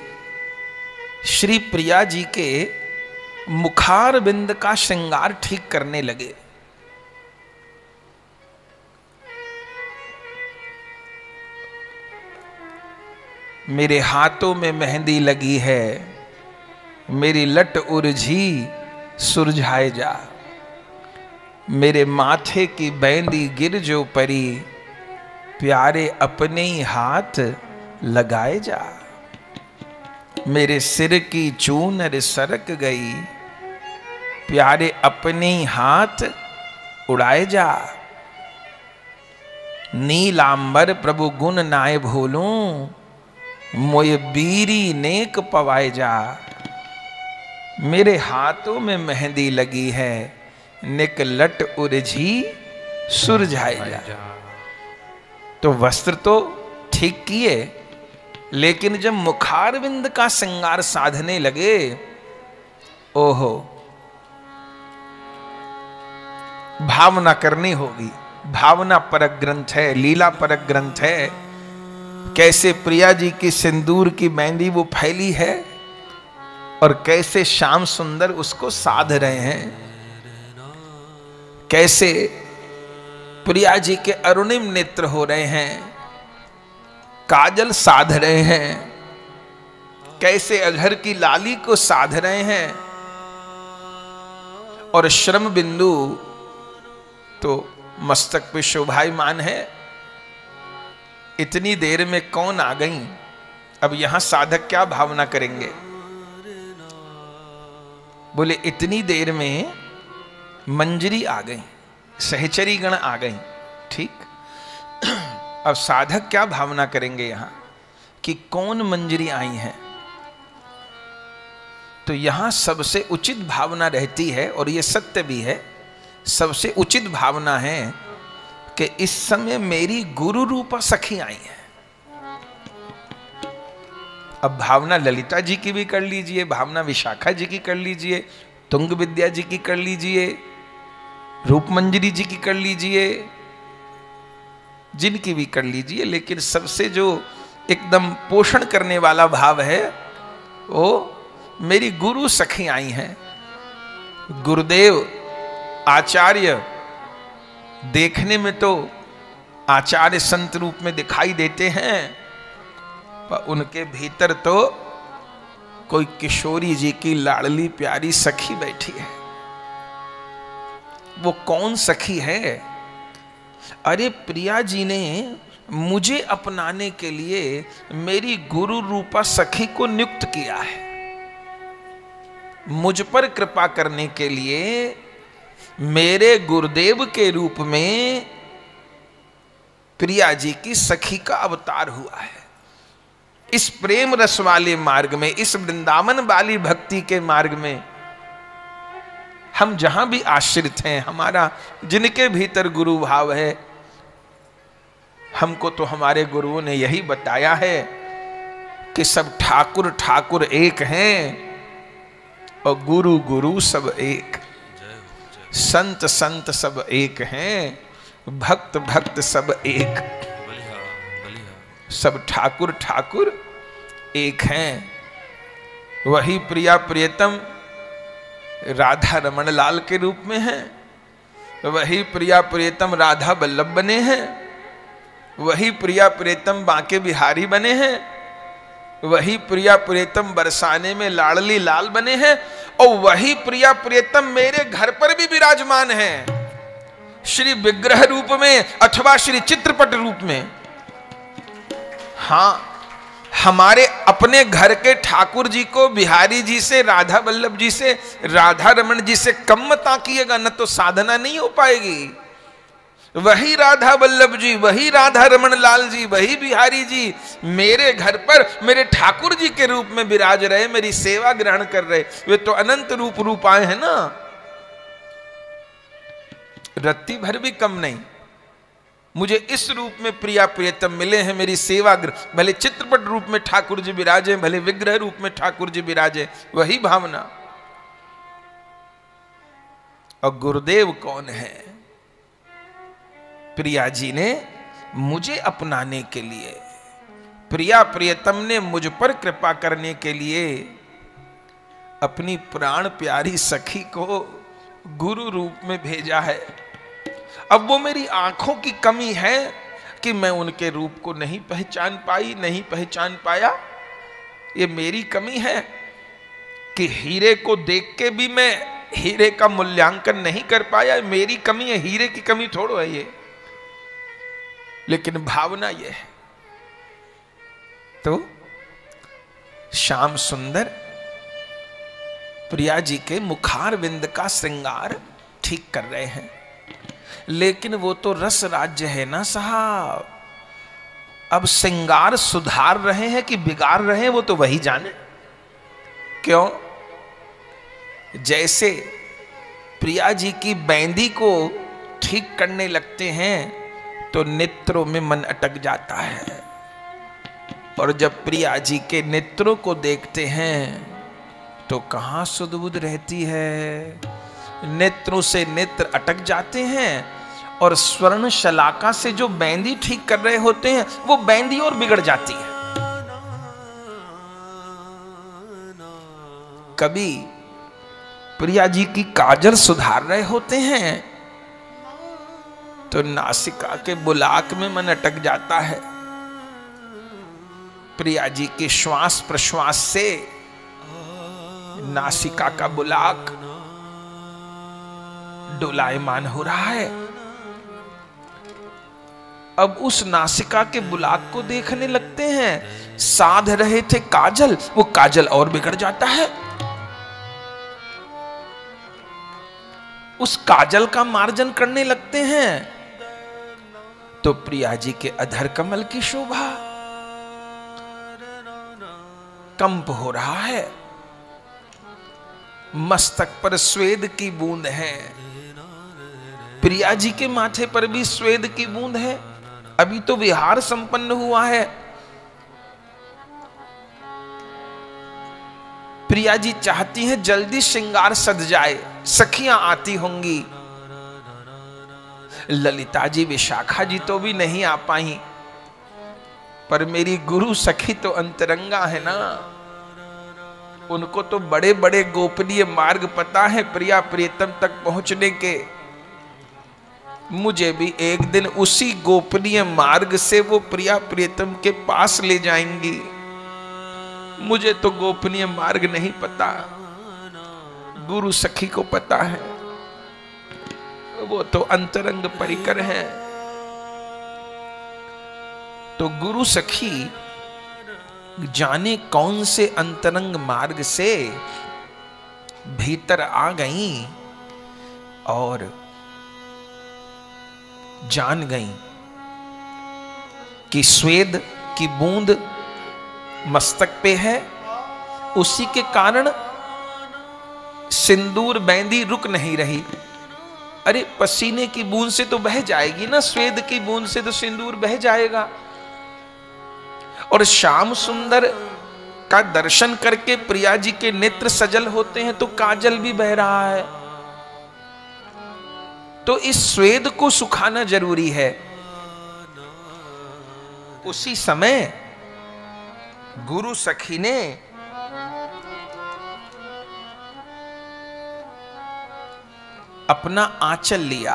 [SPEAKER 1] श्री प्रिया जी के मुखार बिंद का श्रृंगार ठीक करने लगे, मेरे हाथों में मेहंदी लगी है, मेरी लट उर्झी सुरझाए जा, मेरे माथे की बैंदी गिर जो परी, प्यारे अपने ही हाथ लगाए जा, मेरे सिर की चूनर सरक गई, प्यारे अपने ही हाथ उड़ाए जा, नीलांबर प्रभु गुण नाय भूलूं, मोय बीरी नेक पवाए जा, मेरे हाथों में मेहंदी लगी है, निक लट उर्झी सुरझाए जा। तो वस्त्र तो ठीक किए, लेकिन जब मुखारविंद का श्रृंगार साधने लगे, ओहो, भावना करनी होगी। भावना परक ग्रंथ है, लीला परक ग्रंथ है। कैसे प्रिया जी की सिंदूर की मेहंदी वो फैली है और कैसे श्याम सुंदर उसको साध रहे हैं। कैसे प्रिया जी के अरुणिम नेत्र हो रहे हैं, काजल साध रहे हैं, कैसे अधर की लाली को साध रहे हैं। और श्रम बिंदु तो मस्तक पे शोभायमान है। इतनी देर में कौन आ गई? अब यहां साधक क्या भावना करेंगे? बोले इतनी देर में मंजरी आ गई, सहचरी गण आ गई। ठीक, अब साधक क्या भावना करेंगे यहां कि कौन मंजरी आई है? तो यहां सबसे उचित भावना रहती है, और यह सत्य भी है, सबसे उचित भावना है कि इस समय मेरी गुरु रूपा सखी आई है। अब भावना ललिता जी की भी कर लीजिए, भावना विशाखा जी की कर लीजिए, तुंग विद्या जी की कर लीजिए, रूपमंजरी जी की कर लीजिए, जिनकी भी कर लीजिए, लेकिन सबसे जो एकदम पोषण करने वाला भाव है वो मेरी गुरु सखी आई हैं। गुरुदेव आचार्य देखने में तो आचार्य संत रूप में दिखाई देते हैं, पर उनके भीतर तो कोई किशोरी जी की लाडली प्यारी सखी बैठी है। वो कौन सखी है? अरे प्रिया जी ने मुझे अपनाने के लिए मेरी गुरु रूपा सखी को नियुक्त किया है। मुझ पर कृपा करने के लिए मेरे गुरुदेव के रूप में प्रिया जी की सखी का अवतार हुआ है। इस प्रेम रस वाले मार्ग में, इस वृंदावन वाली भक्ति के मार्ग में हम जहां भी आश्रित हैं, हमारा जिनके भीतर गुरु भाव है, हमको तो हमारे गुरुओं ने यही बताया है कि सब ठाकुर ठाकुर एक हैं और गुरु गुरु सब एक, संत संत सब एक हैं, भक्त भक्त सब एक, सब ठाकुर ठाकुर एक हैं। वही प्रिया प्रियतम राधा रमन लाल के रूप में हैं, वही प्रिया प्रियतम राधा वल्लभ बने हैं, वही प्रिया प्रियतम बांके बिहारी बने हैं, वही प्रिया प्रियतम बरसाने में लाडली लाल बने हैं, और वही प्रिया प्रियतम मेरे घर पर भी विराजमान हैं, श्री विग्रह रूप में अथवा श्री चित्रपट रूप में। हाँ, हमारे अपने घर के ठाकुर जी को बिहारी जी से, राधा वल्लभ जी से, राधा रमन जी से कम मत आंकिएगा, न तो साधना नहीं हो पाएगी। वही राधा वल्लभ जी, वही राधा रमन लाल जी, वही बिहारी जी मेरे घर पर मेरे ठाकुर जी के रूप में विराज रहे, मेरी सेवा ग्रहण कर रहे, वे तो अनंत रूप आए हैं ना, रत्ती भर भी कम नहीं। मुझे इस रूप में प्रिया प्रियतम मिले हैं, मेरी सेवा, भले चित्रपट रूप में ठाकुर जी विराजे, भले विग्रह रूप में ठाकुर जी विराजे, वही भावना। और गुरुदेव कौन है? प्रिया जी ने मुझे अपनाने के लिए, प्रिया प्रियतम ने मुझ पर कृपा करने के लिए अपनी प्राण प्यारी सखी को गुरु रूप में भेजा है। अब वो मेरी आंखों की कमी है कि मैं उनके रूप को नहीं पहचान पाई, नहीं पहचान पाया। ये मेरी कमी है कि हीरे को देख के भी मैं हीरे का मूल्यांकन नहीं कर पाया, मेरी कमी है, हीरे की कमी थोड़ो है ये। लेकिन भावना ये है। तो श्याम सुंदर प्रिया जी के मुखार विंद का श्रृंगार ठीक कर रहे हैं, लेकिन वो तो रस राज्य है ना साहब। अब श्रृंगार सुधार रहे हैं कि बिगाड़ रहे हैं वो तो वही जाने। क्यों? जैसे प्रिया जी की बैंदी को ठीक करने लगते हैं तो नेत्रों में मन अटक जाता है, और जब प्रिया जी के नेत्रों को देखते हैं तो कहां सुध-बुध रहती है। नेत्रों से नेत्र अटक जाते हैं, और स्वर्ण शलाका से जो बैंदी ठीक कर रहे होते हैं वो बैंदी और बिगड़ जाती है। कभी प्रिया जी की काजल सुधार रहे होते हैं तो नासिका के बुलाक में मन अटक जाता है। प्रिया जी के श्वास प्रश्वास से नासिका का बुलाक डोलायमान हो रहा है। अब उस नासिका के बुलाक को देखने लगते हैं, साध रहे थे काजल, वो काजल और बिगड़ जाता है। उस काजल का मार्जन करने लगते हैं तो प्रिया जी के अधर कमल की शोभा कंप हो रहा है। मस्तक पर स्वेद की बूंद है, प्रिया जी के माथे पर भी स्वेद की बूंद है। अभी तो विहार संपन्न हुआ है। प्रिया जी चाहती हैं जल्दी श्रृंगार सज जाए, सखियां आती होंगी। ललिता जी विशाखा जी तो भी नहीं आ पाई, पर मेरी गुरु सखी तो अंतरंगा है ना, उनको तो बड़े बड़े गोपनीय मार्ग पता है प्रिया प्रियतम तक पहुंचने के। मुझे भी एक दिन उसी गोपनीय मार्ग से वो प्रिया प्रियतम के पास ले जाएंगी। मुझे तो गोपनीय मार्ग नहीं पता, गुरु सखी को पता है, वो तो अंतरंग परिकर है। तो गुरु सखी जाने कौन से अंतरंग मार्ग से भीतर आ गई और जान गई कि स्वेद की बूंद मस्तक पे है, उसी के कारण सिंदूर बेंदी रुक नहीं रही। अरे पसीने की बूंद से तो बह जाएगी ना, स्वेद की बूंद से तो सिंदूर बह जाएगा। और श्याम सुंदर का दर्शन करके प्रिया जी के नेत्र सजल होते हैं तो काजल भी बह रहा है। तो इस स्वेद को सुखाना जरूरी है। उसी समय गुरु सखी ने अपना आंचल लिया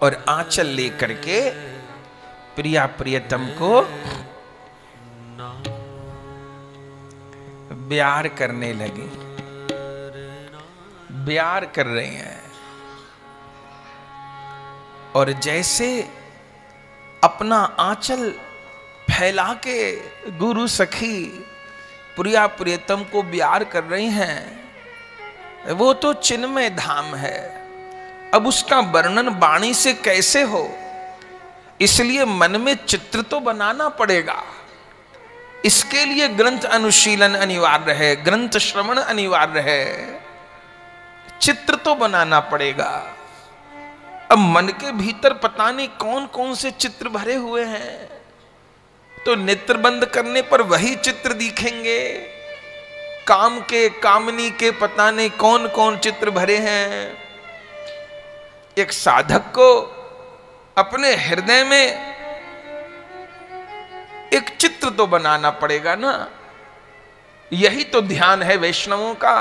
[SPEAKER 1] और आंचल लेकर के प्रिया प्रियतम को प्यार करने लगे। प्यार कर रहे हैं और जैसे अपना आंचल फैला के गुरु सखी प्रिया प्रियतम को प्यार कर रही हैं, वो तो चिन्मय धाम है। अब उसका वर्णन वाणी से कैसे हो, इसलिए मन में चित्र तो बनाना पड़ेगा। इसके लिए ग्रंथ अनुशीलन अनिवार्य है, ग्रंथ श्रवण अनिवार्य है, चित्र तो बनाना पड़ेगा। अब मन के भीतर पता नहीं कौन कौन से चित्र भरे हुए हैं, तो नेत्र बंद करने पर वही चित्र दिखेंगे। काम के कामनी के पता नहीं कौन कौन चित्र भरे हैं। एक साधक को अपने हृदय में एक चित्र तो बनाना पड़ेगा ना। यही तो ध्यान है वैष्णवों का।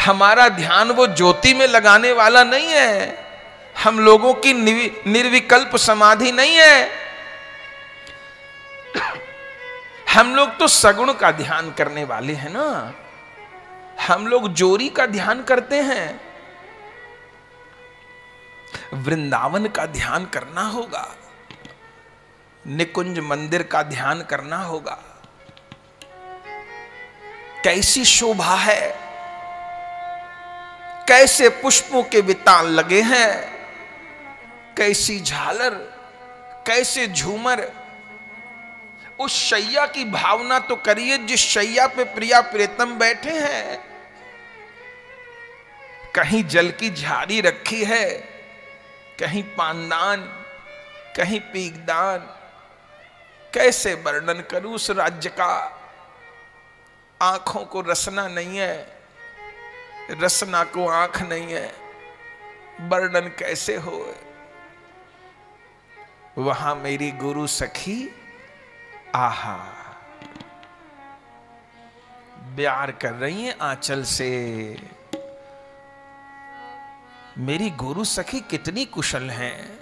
[SPEAKER 1] हमारा ध्यान वो ज्योति में लगाने वाला नहीं है, हम लोगों की निर्विकल्प समाधि नहीं है। हम लोग तो सगुण का ध्यान करने वाले हैं ना, हम लोग जोरी का ध्यान करते हैं। वृंदावन का ध्यान करना होगा, निकुंज मंदिर का ध्यान करना होगा। कैसी शोभा है, कैसे पुष्पों के वितान लगे हैं, कैसी झालर, कैसे झूमर। उस शैया की भावना तो करिए जिस शैया पे प्रिया प्रियतम बैठे हैं। कहीं जल की झाड़ी रखी है, कहीं पानदान, कहीं पीकदान। कैसे वर्णन करूं उस राज्य का। आंखों को रसना नहीं है, रसना को आंख नहीं है, वर्णन कैसे हो। वहां मेरी गुरु सखी आहा प्यार कर रही हैं आंचल से। मेरी गुरु सखी कितनी कुशल हैं,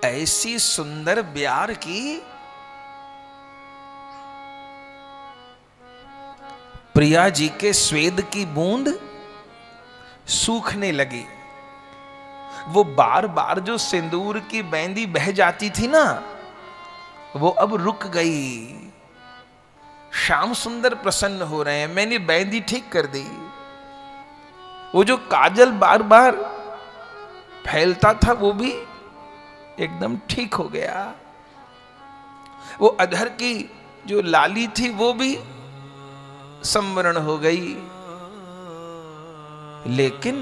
[SPEAKER 1] ऐसी सुंदर प्यार की। प्रिया जी के स्वेद की बूंद सूखने लगी। वो बार बार जो सिंदूर की बेंदी बह जाती थी ना, वो अब रुक गई। श्याम सुंदर प्रसन्न हो रहे हैं, मैंने बेंदी ठीक कर दी। वो जो काजल बार बार फैलता था वो भी एकदम ठीक हो गया। वो अधर की जो लाली थी वो भी संवरण हो गई। लेकिन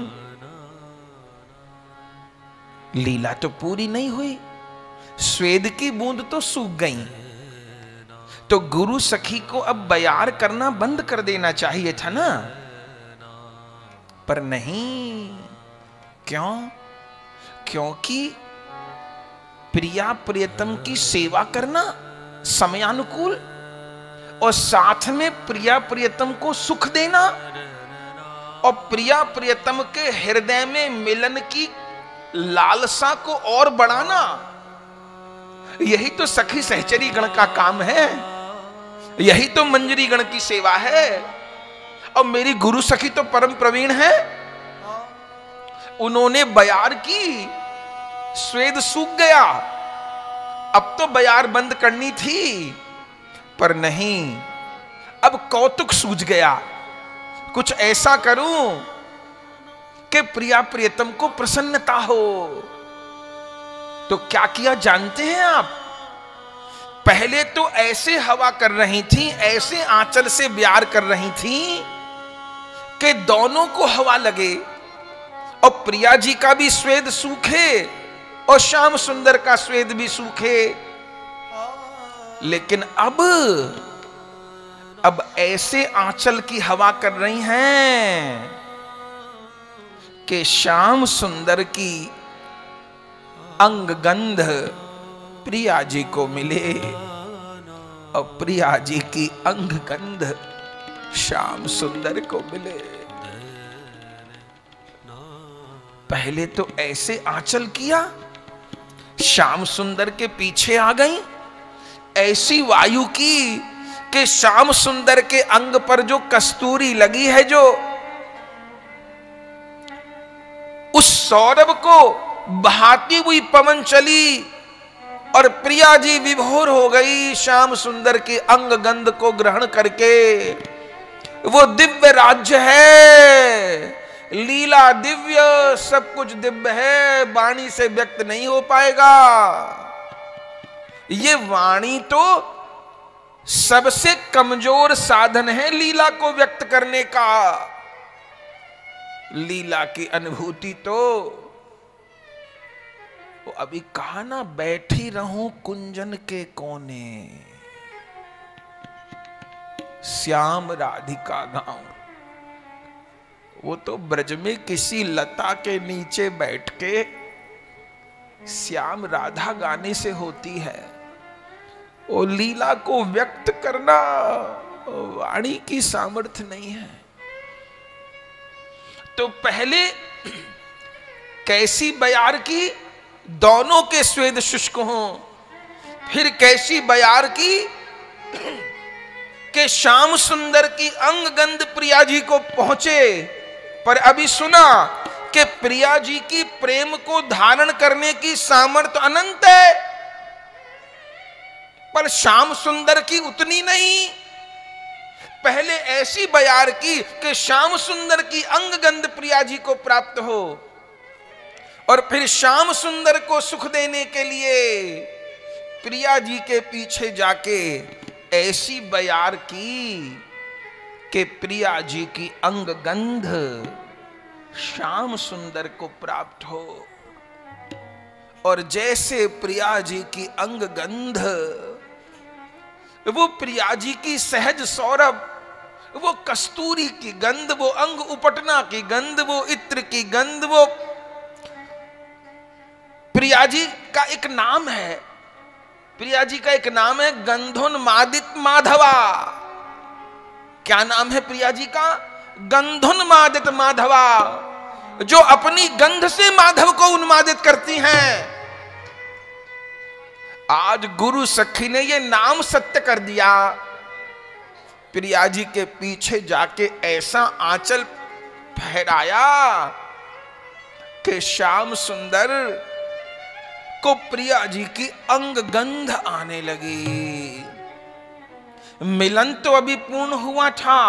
[SPEAKER 1] लीला तो पूरी नहीं हुई, स्वेद की बूंद तो सूख गई। तो गुरु सखी को अब बयार करना बंद कर देना चाहिए था ना, पर नहीं। क्यों? क्योंकि प्रिया प्रियतम की सेवा करना समयानुकूल और साथ में प्रिया प्रियतम को सुख देना और प्रिया प्रियतम के हृदय में मिलन की लालसा को और बढ़ाना, यही तो सखी सहचरी गण का काम है, यही तो मंजरी गण की सेवा है। और मेरी गुरु सखी तो परम प्रवीण है, उन्होंने बयार की, स्वेद सूख गया। अब तो बयार बंद करनी थी, पर नहीं, अब कौतुक सूझ गया। कुछ ऐसा करूं कि प्रिया प्रियतम को प्रसन्नता हो। तो क्या किया जानते हैं आप? पहले तो ऐसे हवा कर रही थी, ऐसे आंचल से प्यार कर रही थी कि दोनों को हवा लगे और प्रिया जी का भी स्वेद सूखे और श्याम सुंदर का स्वेद भी सूखे। लेकिन अब ऐसे आंचल की हवा कर रही हैं कि श्याम सुंदर की अंग गंध प्रिया जी को मिले और प्रिया जी की अंग गंध श्याम सुंदर को मिले। पहले तो ऐसे आंचल किया, श्याम सुंदर के पीछे आ गई, ऐसी वायु की कि श्याम सुंदर के अंग पर जो कस्तूरी लगी है, जो उस सौरभ को बहाती हुई पवन चली और प्रिया जी विभोर हो गई श्याम सुंदर के अंग गंध को ग्रहण करके। वो दिव्य राज्य है, लीला दिव्य, सब कुछ दिव्य है, वाणी से व्यक्त नहीं हो पाएगा। ये वाणी तो सबसे कमजोर साधन है लीला को व्यक्त करने का। लीला की अनुभूति तो अभी कहा ना, बैठी रहूं कुंजन के कोने, श्याम राधिका गाऊं। वो तो ब्रज में किसी लता के नीचे बैठ के श्याम राधा गाने से होती है। वो लीला को व्यक्त करना वाणी की सामर्थ्य नहीं है। तो पहले कैसी बयार की, दोनों के स्वेद शुष्क हों, फिर कैसी बयार की कि श्याम सुंदर की अंग गंध प्रिया जी को पहुंचे। पर अभी सुना कि प्रिया जी की प्रेम को धारण करने की सामर्थ्य अनंत है, पर श्याम सुंदर की उतनी नहीं। पहले ऐसी बयार की कि श्याम सुंदर की अंग गंध प्रिया जी को प्राप्त हो, और फिर श्याम सुंदर को सुख देने के लिए प्रिया जी के पीछे जाके ऐसी बयार की कि प्रिया जी की अंग गंध श्याम सुंदर को प्राप्त हो। और जैसे प्रिया जी की अंग गंध, वो प्रिया जी की सहज सौरभ, वो कस्तूरी की गंध, वो अंग उपटना की गंध, वो इत्र की गंध, वो प्रिया जी का एक नाम है, प्रिया जी का एक नाम है गंधोन्मादित माधवा। क्या नाम है प्रिया जी का? गंधोन्मादित माधवा, जो अपनी गंध से माधव को उन्मादित करती हैं। आज गुरु सखी ने ये नाम सत्य कर दिया। प्रिया जी के पीछे जाके ऐसा आंचल फहराया कि श्याम सुंदर को प्रिया जी की अंग गंध आने लगी। मिलन तो अभी पूर्ण हुआ था,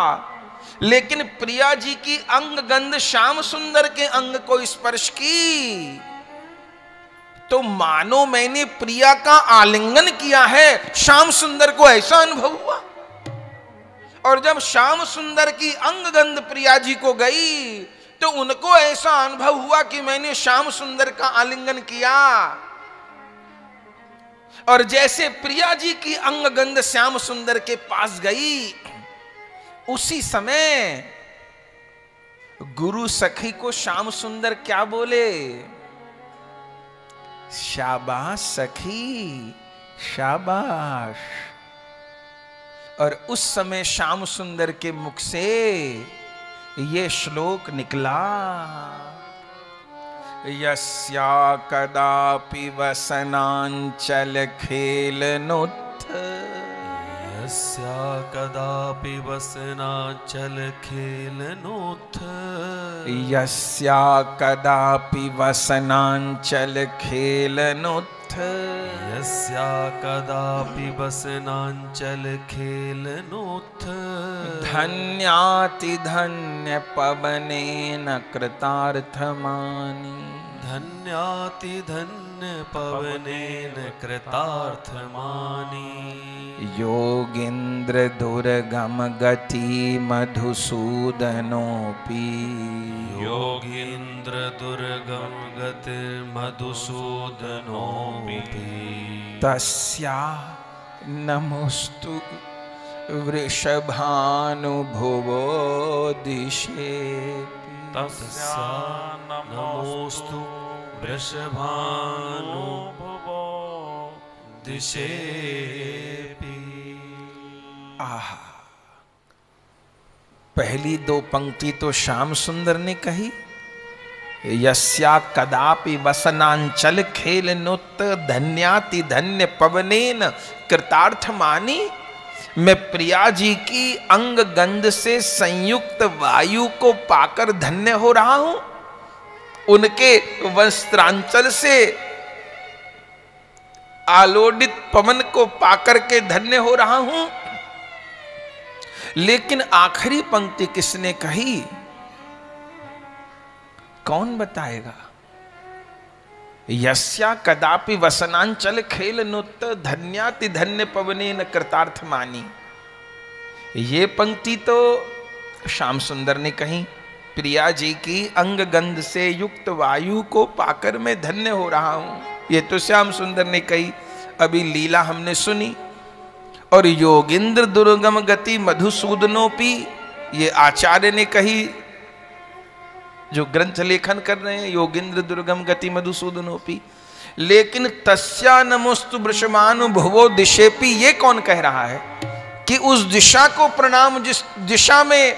[SPEAKER 1] लेकिन प्रिया जी की अंग गंध श्याम सुंदर के अंग को स्पर्श की तो मानो मैंने प्रिया का आलिंगन किया है। श्याम सुंदर को ऐसा अनुभव हुआ। और जब श्याम सुंदर की अंग गंध प्रिया जी को गई तो उनको ऐसा अनुभव हुआ कि मैंने श्याम सुंदर का आलिंगन किया। और जैसे प्रिया जी की अंग गंध श्याम सुंदर के पास गई, उसी समय गुरु सखी को श्याम सुंदर क्या बोले? शाबाश सखी, शाबाश। और उस समय श्याम सुंदर के मुख से ये श्लोक निकला, यस्या कदापि वसनांचल खेलनुत्थ,
[SPEAKER 2] यस्या कदापि वसनांचल खेलनुत्थ,
[SPEAKER 1] यस्या कदापि वसनांचल खेलनुत्थ,
[SPEAKER 2] यस्या कदापि वसनांचल खेलनुत्थ,
[SPEAKER 1] धन्याति धन्य पवनेन कृतार्थमानि,
[SPEAKER 2] धन्यातिधन्य पवनेन कृतार्थमानि
[SPEAKER 1] योगीन्द्र दुर्गम गति मधुसूदनोऽपि
[SPEAKER 2] योगीन्द्र दुर्गम गति मधुसूदनोऽपि
[SPEAKER 1] तस्या नमोस्तु वृषभानुभुवो दिशेऽपि
[SPEAKER 2] तस्या नमोस्तु वृषभानुभुवो दिशेऽपि।
[SPEAKER 1] आहा, पहली दो पंक्ति तो श्याम सुंदर ने कही, यस्या कदापि वसनांचल खेलनुत धन्याति धन्य पवनेन कृतार्थमानि। मैं प्रिया जी की अंग गंध से संयुक्त वायु को पाकर धन्य हो रहा हूं, उनके वस्त्रांचल से आलोडित पवन को पाकर के धन्य हो रहा हूं। लेकिन आखिरी पंक्ति किसने कही, कौन बताएगा? यस्या कदापि वसनांचल खेलनुत धन्याति धन्य पवनेन कृतार्थमानि। ये पंक्ति तो श्याम सुंदर ने कही, प्रिया जी की अंग गंध से युक्त वायु को पाकर मैं धन्य हो रहा हूं, ये तो श्याम सुंदर ने कही। अभी लीला हमने सुनी। और योगीन्द्र दुर्गम गति मधुसूदनोपि, ये आचार्य ने कही जो ग्रंथ लेखन कर रहे हैं, योगीन्द्र दुर्गम गति मधुसूदनोपि। लेकिन तस्या नमोस्तु वृषभानुभुवो दिशेऽपि, ये कौन कह रहा है कि उस दिशा को प्रणाम जिस दिशा में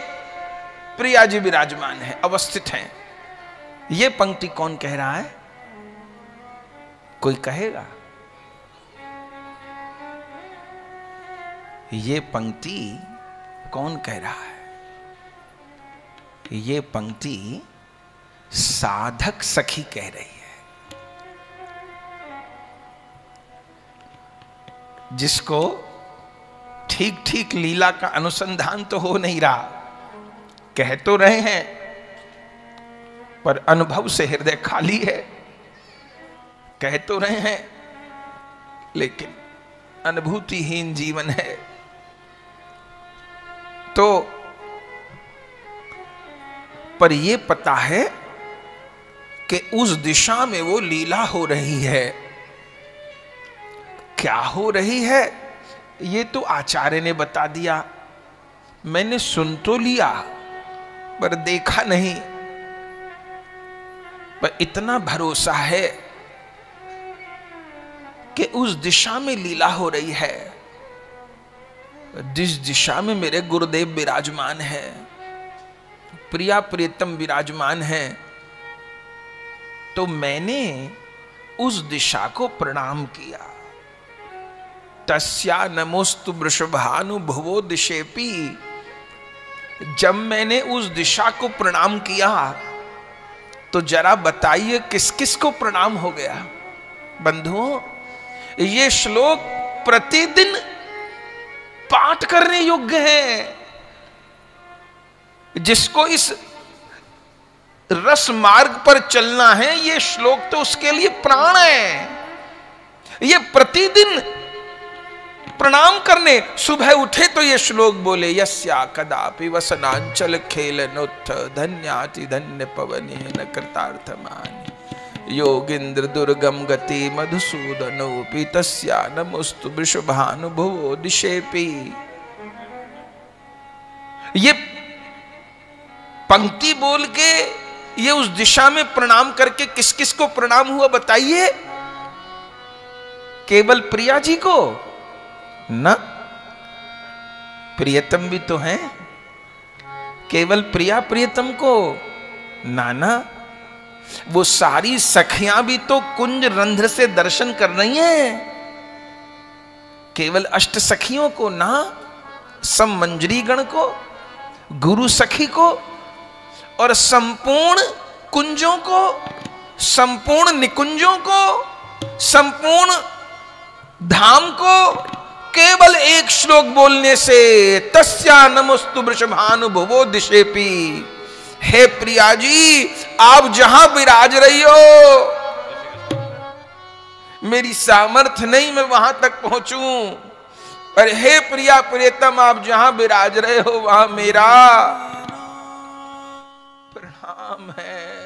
[SPEAKER 1] प्रिया जी विराजमान है, अवस्थित हैं? ये पंक्ति कौन कह रहा है? कोई कहेगा? ये पंक्ति कौन कह रहा है? ये पंक्ति साधक सखी कह रही है, जिसको ठीक ठीक लीला का अनुसंधान तो हो नहीं रहा, कह तो रहे हैं पर अनुभव से हृदय खाली है। कह तो रहे हैं लेकिन अनुभूतिहीन जीवन है। तो पर ये पता है कि उस दिशा में वो लीला हो रही है। क्या हो रही है ये तो आचार्य ने बता दिया, मैंने सुन तो लिया पर देखा नहीं। पर इतना भरोसा है कि उस दिशा में लीला हो रही है, जिस दिशा में मेरे गुरुदेव विराजमान है, प्रिया प्रियतम विराजमान है। तो मैंने उस दिशा को प्रणाम किया। तस्या नमोस्तु वृषभानुभुवो दिशेऽपि। जब मैंने उस दिशा को प्रणाम किया तो जरा बताइए किस किस को प्रणाम हो गया? बंधुओं, ये श्लोक प्रतिदिन पाठ करने योग्य है। जिसको इस रस मार्ग पर चलना है, ये श्लोक तो उसके लिए प्राण है। ये प्रतिदिन प्रणाम करने, सुबह उठे तो ये श्लोक बोले, यस्या कदापि वसनांचल खेलनुत्थ धन्याति धन्य पवनेन कृतार्थमानि योगीन्द्र दुर्गम गति मधुसूदनोऽपि तस्या नमोस्तु वृषभानुभुवो दिशेऽपि। ये पंक्ति बोल के ये उस दिशा में प्रणाम करके किस किस को प्रणाम हुआ बताइए? केवल प्रिया जी को ना, प्रियतम भी तो हैं। केवल प्रिया प्रियतम को नाना, वो सारी सखियां भी तो कुंज रंध्र से दर्शन कर रही हैं। केवल अष्ट सखियों को ना, सब मंजरी गण को, गुरु सखी को और संपूर्ण कुंजों को, संपूर्ण निकुंजों को, संपूर्ण धाम को केवल एक श्लोक बोलने से तस्या नमोस्तु वृषभानुभुवो दिशेऽपि। हे प्रिया जी, आप जहां विराज रही हो, मेरी सामर्थ्य नहीं मैं वहां तक पहुंचूं, पर हे प्रिया प्रियतम आप जहां विराज रहे हो वहां मेरा प्रणाम है।